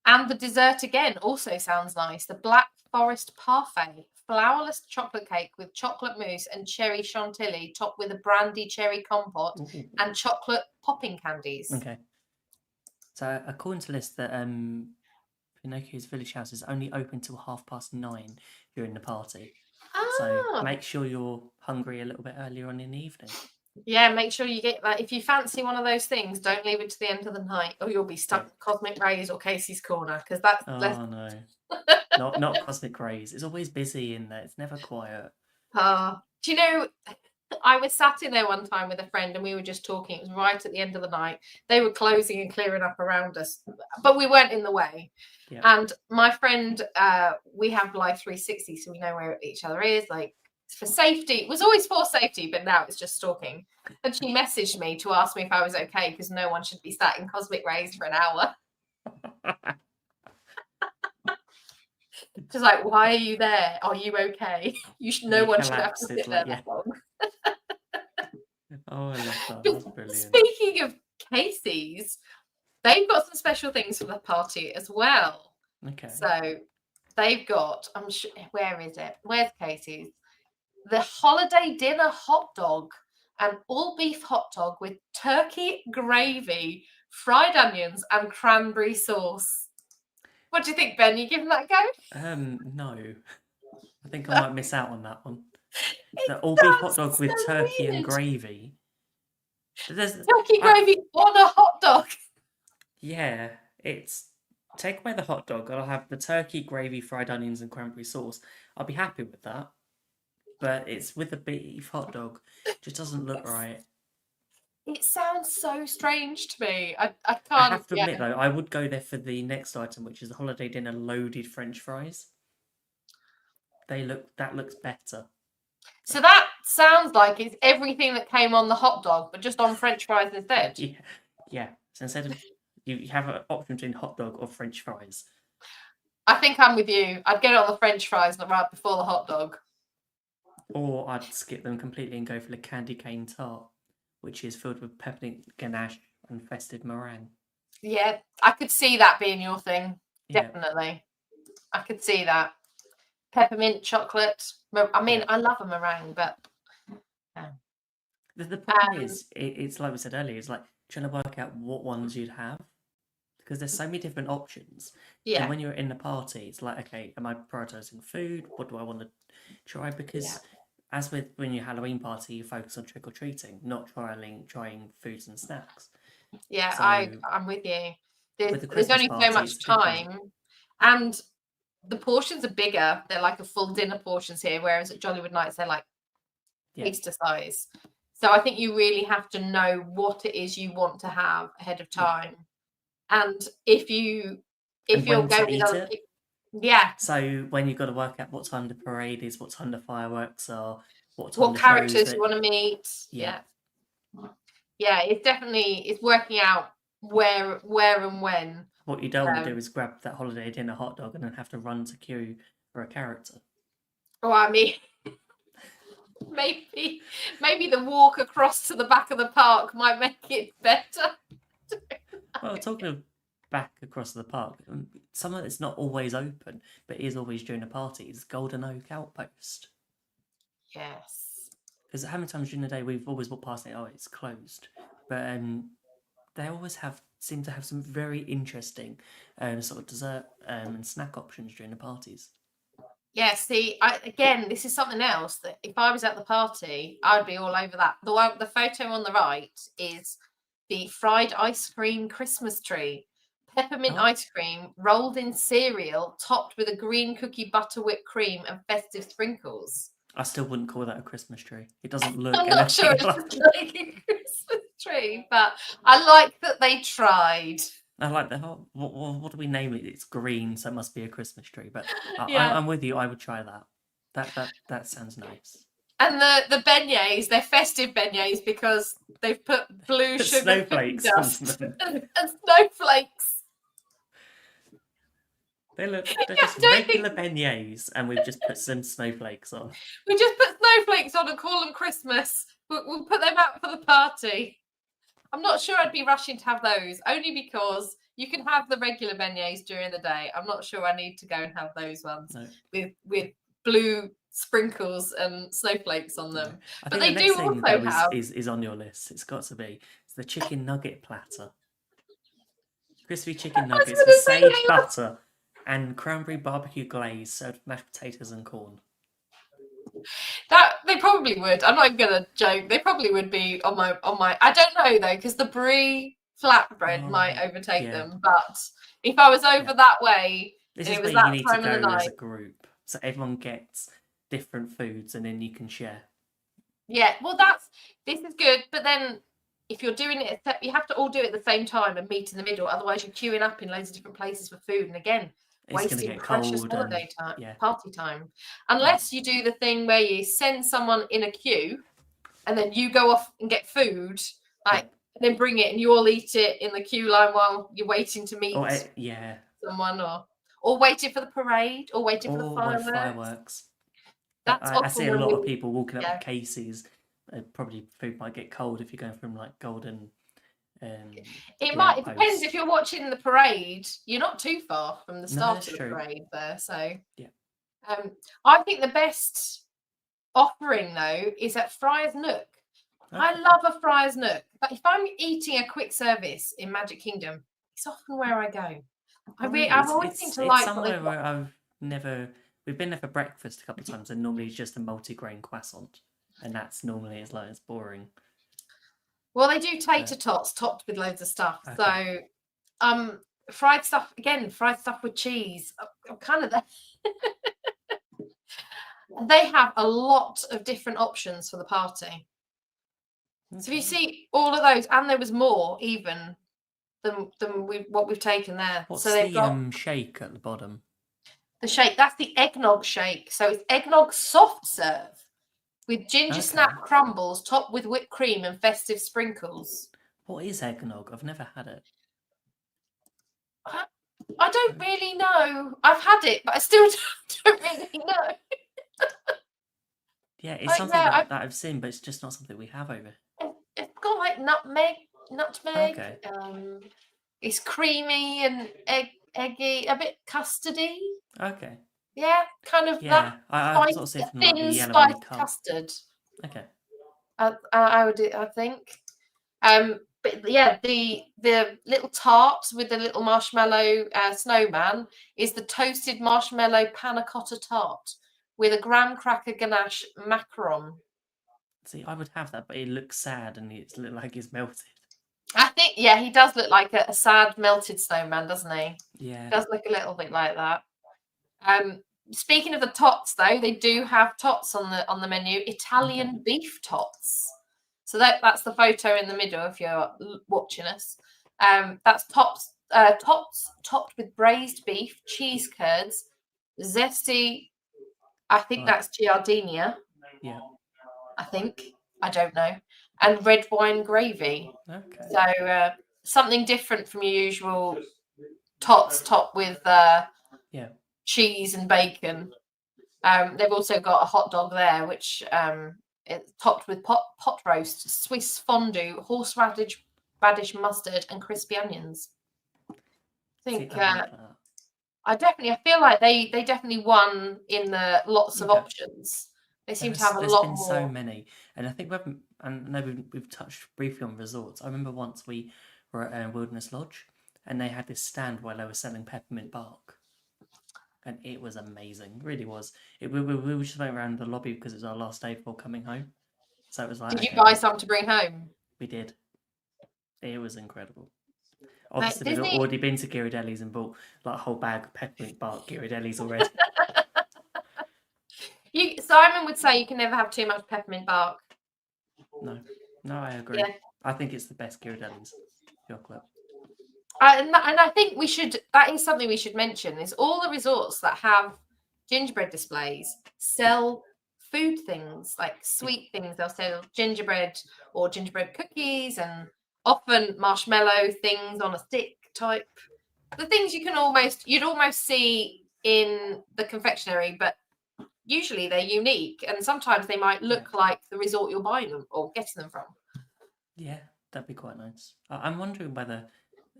[SPEAKER 1] And the dessert again also sounds nice. The Black Forest Parfait, flourless chocolate cake with chocolate mousse and cherry chantilly, topped with a brandy cherry compote
[SPEAKER 3] Ooh.
[SPEAKER 1] and chocolate popping candies.
[SPEAKER 3] Okay. So according to list that Pinocchio's Village House is only open till 9:30 during the party. So
[SPEAKER 1] Ah,
[SPEAKER 3] make sure you're hungry a little bit earlier on in the evening.
[SPEAKER 1] yeah, make sure you get that. If you fancy one of those things, don't leave it to the end of the night, or you'll be stuck
[SPEAKER 3] Yeah.
[SPEAKER 1] with Cosmic Rays or Casey's Corner, because that's
[SPEAKER 3] Oh no. Not Cosmic Rays. It's always busy in there. It's never quiet.
[SPEAKER 1] Do you know, I was sat in there one time with a friend and we were just talking. It was right at the end of the night. They were closing and clearing up around us, but we weren't in the way.
[SPEAKER 3] Yeah.
[SPEAKER 1] And my friend, we have Live 360, so we know where each other is, like for safety. It was always for safety, but now it's just stalking. And she messaged me to ask me if I was okay, because no one should be sat in Cosmic Rays for an hour. She's like, why are you there? Are you okay? No one should have to sit there that long.
[SPEAKER 3] Oh, I love that. That's brilliant.
[SPEAKER 1] Speaking of Casey's, they've got some special things for the party as well.
[SPEAKER 3] Okay.
[SPEAKER 1] So they've got, I'm sure, where is it? Where's Casey's? The holiday dinner hot dog, an all beef hot dog with turkey gravy, fried onions, and cranberry sauce. What do you think, Ben? You giving that a go?
[SPEAKER 3] No. I think I might miss out on that one. The all beef hot dog with turkey and gravy.
[SPEAKER 1] Turkey gravy on a hot dog.
[SPEAKER 3] Yeah, it's take away the hot dog. I'll have the turkey, gravy, fried onions, and cranberry sauce. I'll be happy with that. But it's with the beef hot dog. It just doesn't look right.
[SPEAKER 1] It sounds so strange to me. I can't.
[SPEAKER 3] I have to admit though, I would go there for the next item, which is the holiday dinner loaded French fries. That looks better.
[SPEAKER 1] So that sounds like it's everything that came on the hot dog, but just on French fries instead.
[SPEAKER 3] Yeah. So instead of you have an option between hot dog or French fries.
[SPEAKER 1] I think I'm with you. I'd get it on the French fries right before the hot dog.
[SPEAKER 3] Or I'd skip them completely and go for the candy cane tart, which is filled with peppermint ganache and festive meringue.
[SPEAKER 1] Yeah, I could see that being your thing.
[SPEAKER 3] Yeah.
[SPEAKER 1] Definitely. I could see that. Peppermint chocolate. I mean, I love a meringue, but
[SPEAKER 3] the problem is, it's like we said earlier, it's like trying to work out what ones you'd have, because there's so many different options.
[SPEAKER 1] yeah,
[SPEAKER 3] And when you're in the party, it's like, okay, am I prioritizing food? What do I want to try? Because as with when you're Halloween party, you focus on trick or treating, not trying foods and snacks.
[SPEAKER 1] yeah,
[SPEAKER 3] So,
[SPEAKER 1] I'm with you.
[SPEAKER 3] with the
[SPEAKER 1] There's
[SPEAKER 3] Christmas
[SPEAKER 1] only so
[SPEAKER 3] party,
[SPEAKER 1] much
[SPEAKER 3] it's different.
[SPEAKER 1] time, and the portions are bigger. They're like a full dinner portions here, whereas at Jollywood Nights they're like taster size. So I think you really have to know what it is you want to have ahead of time, and if you're going with other people,
[SPEAKER 3] So when you've got to work out what time the parade is, what time the fireworks are, what
[SPEAKER 1] characters you want to meet. Yeah, it's working out where and when.
[SPEAKER 3] What you don't want to do is grab that holiday dinner hot dog and then have to run to queue for a character.
[SPEAKER 1] Oh, I mean, maybe the walk across to the back of the park might make it better.
[SPEAKER 3] Well, talking of back across the park, some of it's not always open, but is always during the party. It's Golden Oak Outpost.
[SPEAKER 1] Yes.
[SPEAKER 3] Because how many times during the day we've always walked past it, oh, it's closed. But they always seem to have some very interesting sort of dessert and snack options during the parties.
[SPEAKER 1] Yeah, see, again, this is something else that if I was at the party, I'd be all over that. The photo on the right is the fried ice cream Christmas tree. Peppermint ice cream rolled in cereal, topped with a green cookie butter whipped cream and festive sprinkles.
[SPEAKER 3] I still wouldn't call that a Christmas tree. It doesn't look
[SPEAKER 1] I'm not sure it's
[SPEAKER 3] like
[SPEAKER 1] like a Christmas tree, but I like that they tried.
[SPEAKER 3] I like the what do we name it? It's green, so it must be a Christmas tree. But
[SPEAKER 1] Yeah.
[SPEAKER 3] I'm with you. I would try that. That sounds nice.
[SPEAKER 1] And the beignets, they're festive beignets because they've put blue sugar
[SPEAKER 3] Snowflakes on
[SPEAKER 1] dust
[SPEAKER 3] them.
[SPEAKER 1] and snowflakes.
[SPEAKER 3] They're
[SPEAKER 1] I
[SPEAKER 3] just
[SPEAKER 1] don't
[SPEAKER 3] regular beignets, and we've just put some snowflakes on.
[SPEAKER 1] We just put snowflakes on and call them Christmas. We'll put them out for the party. I'm not sure I'd be rushing to have those, only because you can have the regular beignets during the day. I'm not sure I need to go and have those ones
[SPEAKER 3] No.
[SPEAKER 1] with blue sprinkles and snowflakes on them.
[SPEAKER 3] I
[SPEAKER 1] But
[SPEAKER 3] think
[SPEAKER 1] they
[SPEAKER 3] the next
[SPEAKER 1] do
[SPEAKER 3] thing
[SPEAKER 1] also
[SPEAKER 3] though
[SPEAKER 1] have.
[SPEAKER 3] is on your list. It's got to be. It's the chicken nugget platter. Crispy chicken
[SPEAKER 1] I was
[SPEAKER 3] nuggets with
[SPEAKER 1] going to say
[SPEAKER 3] sage butter and cranberry barbecue glaze served with mashed potatoes and corn.
[SPEAKER 1] that they probably would. I'm not even going to joke. They probably would be on my. I don't know though, because the brie flatbread might overtake
[SPEAKER 3] yeah.
[SPEAKER 1] them. But if I was over
[SPEAKER 3] Yeah.
[SPEAKER 1] that way,
[SPEAKER 3] This
[SPEAKER 1] and
[SPEAKER 3] is
[SPEAKER 1] it was
[SPEAKER 3] where you
[SPEAKER 1] that
[SPEAKER 3] need to
[SPEAKER 1] time of the
[SPEAKER 3] go as
[SPEAKER 1] night.
[SPEAKER 3] a group, so everyone gets different foods and then you can share.
[SPEAKER 1] Yeah, well, this is good, but then if you're doing it, you have to all do it at the same time and meet in the middle. Otherwise, you're queuing up in loads of different places for food, and again,
[SPEAKER 3] It's going to
[SPEAKER 1] wasting
[SPEAKER 3] get
[SPEAKER 1] precious
[SPEAKER 3] cold
[SPEAKER 1] holiday
[SPEAKER 3] and
[SPEAKER 1] time,
[SPEAKER 3] yeah.
[SPEAKER 1] party time. Unless you do the thing where you send someone in a queue, and then you go off and get food, like, and then bring it, and you all eat it in the queue line while you're waiting to meet someone, or waiting for the parade, or waiting for the fireworks. That's
[SPEAKER 3] I see a
[SPEAKER 1] often
[SPEAKER 3] lot
[SPEAKER 1] when
[SPEAKER 3] of people walking up with cases. Probably food might get cold if you're going from like golden.
[SPEAKER 1] It depends if you're watching the parade. You're not too far from the start of the parade there, so
[SPEAKER 3] yeah.
[SPEAKER 1] I think the best offering though is at Friar's Nook. Okay. I love a Friar's Nook, but if I'm eating a quick service in Magic Kingdom, it's often where I go. I've always seemed to like
[SPEAKER 3] somewhere where I've never. We've been there for breakfast a couple of times, and normally it's just a multi-grain croissant, and that's normally it's boring.
[SPEAKER 1] Well, they do tater tots topped with loads of stuff. Okay. So, fried stuff with cheese. I'm kind of there. They have a lot of different options for the party. Okay. So you see all of those, and there was more even than what we've taken there.
[SPEAKER 3] What's
[SPEAKER 1] so they've
[SPEAKER 3] got shake at the bottom?
[SPEAKER 1] The shake, that's the eggnog shake. So it's eggnog soft serve with ginger snap crumbles topped with whipped cream and festive sprinkles.
[SPEAKER 3] What is eggnog? I've never had it.
[SPEAKER 1] I don't really know. I've had it, but I still don't really know.
[SPEAKER 3] Yeah, it's something that I've seen, but it's just not something we have over.
[SPEAKER 1] It's got like nutmeg.
[SPEAKER 3] Okay.
[SPEAKER 1] It's creamy and eggy, a bit custardy.
[SPEAKER 3] Okay.
[SPEAKER 1] Yeah, kind of that.
[SPEAKER 3] I sort of see it from like the yellow
[SPEAKER 1] spiced custard.
[SPEAKER 3] Okay.
[SPEAKER 1] I think. But yeah, the little tart with the little marshmallow snowman is the toasted marshmallow panna cotta tart with a graham cracker ganache macaron.
[SPEAKER 3] See, I would have that, but it looks sad and it looks like it's melted.
[SPEAKER 1] I think, yeah, he does look like a sad melted snowman, doesn't he?
[SPEAKER 3] Yeah.
[SPEAKER 1] He does look a little bit like that. Speaking of the tots, though, they do have tots on the menu. Italian beef tots. So that's the photo in the middle if you're watching us. That's tots topped with braised beef, cheese curds, zesty. I think that's giardiniera.
[SPEAKER 3] Yeah.
[SPEAKER 1] I think. I don't know. And red wine gravy.
[SPEAKER 3] Okay.
[SPEAKER 1] So something different from your usual tots topped with cheese and bacon. They've also got a hot dog there, which it's topped with pot roast, Swiss fondue, horseradish, mustard, and crispy onions. I think I feel like they definitely won in the lots of options. They seem to have a lot more.
[SPEAKER 3] There's been so many, and I think we've touched briefly on resorts. I remember once we were at Wilderness Lodge, and they had this stand where they were selling peppermint bark, and it was amazing. It really was. We just went around the lobby because it was our last day before coming home. So it was like.
[SPEAKER 1] Did you buy some to bring home?
[SPEAKER 3] We did. It was incredible. Obviously, we've already been to Ghirardelli's and bought like a whole bag of peppermint bark Ghirardelli's already.
[SPEAKER 1] Simon would say you can never have too much peppermint bark.
[SPEAKER 3] No, I agree. Yeah. I think it's the best Ghirardelli's chocolate.
[SPEAKER 1] And I think that is something we should mention, is all the resorts that have gingerbread displays sell food things, like sweet things. They'll sell gingerbread or gingerbread cookies, and often marshmallow things on a stick type. The things you'd almost see in the confectionery, but usually they're unique, and sometimes they might look like the resort you're buying them or getting them from.
[SPEAKER 3] Yeah, That'd be quite nice. I'm wondering whether,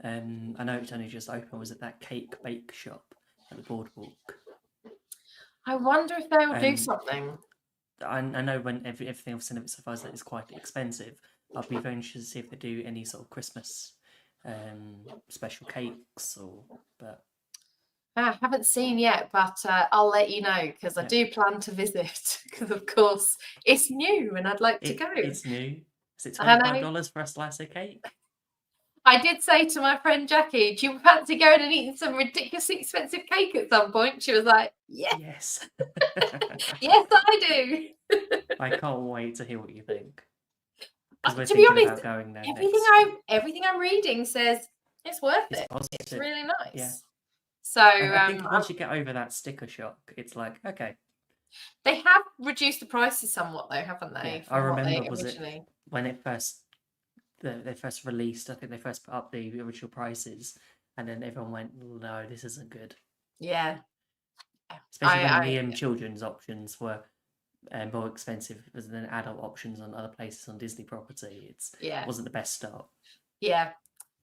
[SPEAKER 3] I know it's only just open, was it that cake bake shop at the boardwalk?
[SPEAKER 1] I wonder if they will do
[SPEAKER 3] Um,
[SPEAKER 1] something.
[SPEAKER 3] I know when everything I've seen of it so far is that it's quite expensive. I'd be very interested to see if they do any sort of Christmas special cakes but
[SPEAKER 1] I haven't seen yet, but I'll let you know because I
[SPEAKER 3] Yeah.
[SPEAKER 1] do plan to visit because, of course, it's new and I'd like to go.
[SPEAKER 3] it's new. Is it
[SPEAKER 1] I know.
[SPEAKER 3] $25 for a slice of cake?
[SPEAKER 1] I did say to my friend Jackie, do you fancy going and eating some ridiculously expensive cake at some point? She was like, yeah,
[SPEAKER 3] Yes.
[SPEAKER 1] yes, I do.
[SPEAKER 3] I can't wait to hear what you think. Because we're
[SPEAKER 1] To be
[SPEAKER 3] thinking
[SPEAKER 1] honest,
[SPEAKER 3] about going there
[SPEAKER 1] everything I'm reading says it's worth
[SPEAKER 3] It's
[SPEAKER 1] it.
[SPEAKER 3] positive.
[SPEAKER 1] It's really nice.
[SPEAKER 3] Yeah.
[SPEAKER 1] So
[SPEAKER 3] I think once you get over that sticker shock, it's like, okay.
[SPEAKER 1] they have reduced the prices somewhat, though, haven't they?
[SPEAKER 3] Yeah, I
[SPEAKER 1] from what they
[SPEAKER 3] remember, was it
[SPEAKER 1] originally.
[SPEAKER 3] when it first they first released? I think they first put up the original prices, and then everyone went, "No, this isn't good."
[SPEAKER 1] Yeah.
[SPEAKER 3] Especially when the children's options were more expensive than adult options on other places on Disney property. It wasn't the best start.
[SPEAKER 1] Yeah.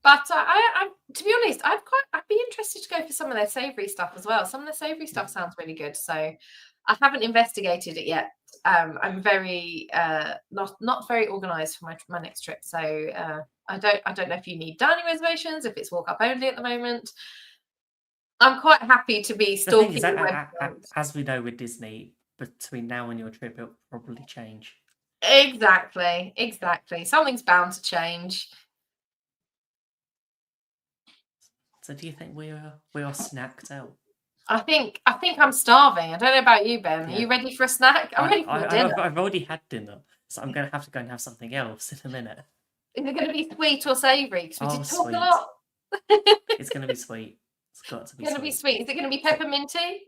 [SPEAKER 1] But I to be honest, I'd be interested to go for some of their savoury stuff as well. Some of their savoury stuff sounds really good. So I haven't investigated it yet. I'm very not very organised for my next trip. So I don't know if you need dining reservations, if it's walk up only at the moment. I'm quite happy to be
[SPEAKER 3] The thing
[SPEAKER 1] stalking
[SPEAKER 3] is,
[SPEAKER 1] the website.
[SPEAKER 3] as we know with Disney, between now and your trip, it'll probably change.
[SPEAKER 1] Exactly. Something's bound to change.
[SPEAKER 3] So, do you think we are snacked out?
[SPEAKER 1] I think I'm starving. I don't know about you, Ben. Are you ready for a snack? I'm ready for dinner.
[SPEAKER 3] I've already had dinner, so I'm going to have to go and have something else in a minute.
[SPEAKER 1] Is it going to be sweet or savoury? Because we did talk
[SPEAKER 3] sweet.
[SPEAKER 1] a lot.
[SPEAKER 3] It's going to be sweet. It's got to be
[SPEAKER 1] Going to be sweet. Is it going to be pepperminty?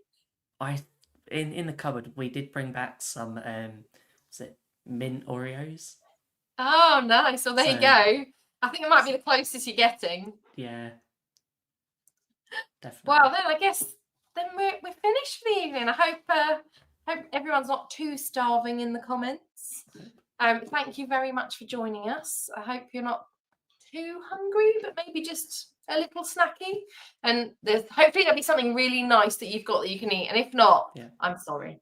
[SPEAKER 3] In the cupboard we did bring back some was it mint Oreos?
[SPEAKER 1] Oh, nice. Well, there you go. I think it might be the closest you're getting.
[SPEAKER 3] Yeah. Definitely.
[SPEAKER 1] Well, then I guess we're finished for the evening. I hope everyone's not too starving in the comments. Thank you very much for joining us. I hope you're not too hungry, but maybe just a little snacky. And hopefully there'll be something really nice that you've got that you can eat. And if not, I'm sorry.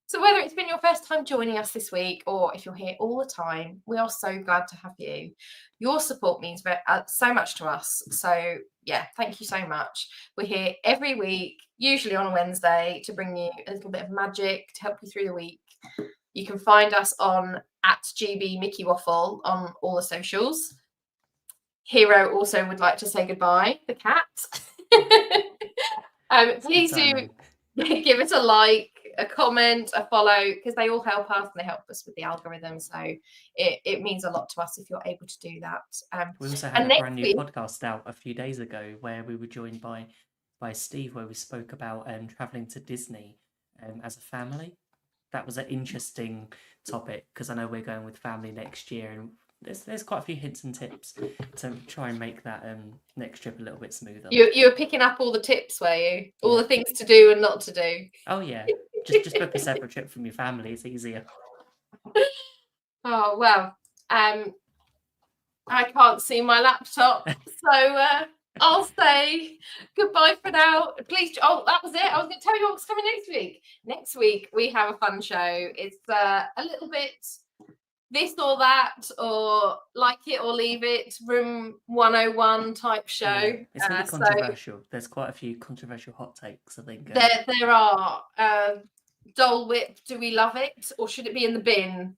[SPEAKER 1] So whether it's been your first time joining us this week or if you're here all the time, we are so glad to have you. Your support means so much to us. So yeah, thank you so much. We're here every week, usually on a Wednesday, to bring you a little bit of magic to help you through the week. You can find us on @GB Mickey Waffle on all the socials. Hero also would like to say goodbye, the cat. Please do give it a like, a comment, a follow, because they all help us and they help us with the algorithm. So it means a lot to us if you're able to do that.
[SPEAKER 3] We also had a brand new podcast out a few days ago where we were joined by Steve, where we spoke about traveling to Disney as a family. That was an interesting topic because I know we're going with family next year, and there's quite a few hints and tips to try and make that next trip a little bit smoother.
[SPEAKER 1] You were picking up all the tips, were you? All the things to do and not to do.
[SPEAKER 3] Oh yeah, just book a separate trip from your family. It's easier.
[SPEAKER 1] Oh well, I can't see my laptop, so I'll say goodbye for now. Please. Oh, that was it. I was going to tell you what's coming next week. Next week we have a fun show. It's a little bit this or that, or like it or leave it, Room 101 type show. Yeah,
[SPEAKER 3] it's really controversial. There's quite a few controversial hot takes, I think.
[SPEAKER 1] There are. Dole Whip, do we love it or should it be in the bin?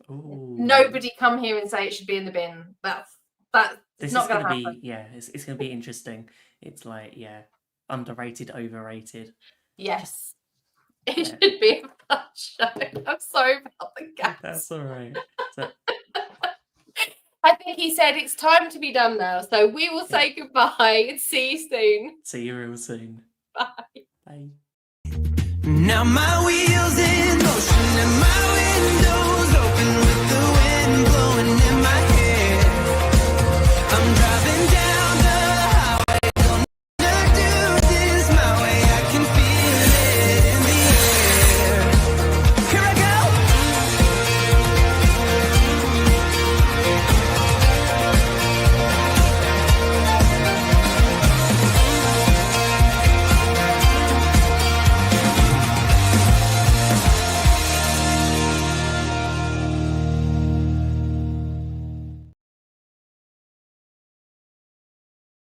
[SPEAKER 1] Nobody come here and say it should be in the bin. It's not going to happen.
[SPEAKER 3] It's going to be interesting. It's like, underrated, overrated.
[SPEAKER 1] Yes. It should be a fun show. I'm sorry about the gas.
[SPEAKER 3] That's all right.
[SPEAKER 1] I think he said it's time to be done now. So we will say goodbye and see you soon.
[SPEAKER 3] See you real soon.
[SPEAKER 1] Bye.
[SPEAKER 3] Bye.
[SPEAKER 2] Now my wheels in motion and my window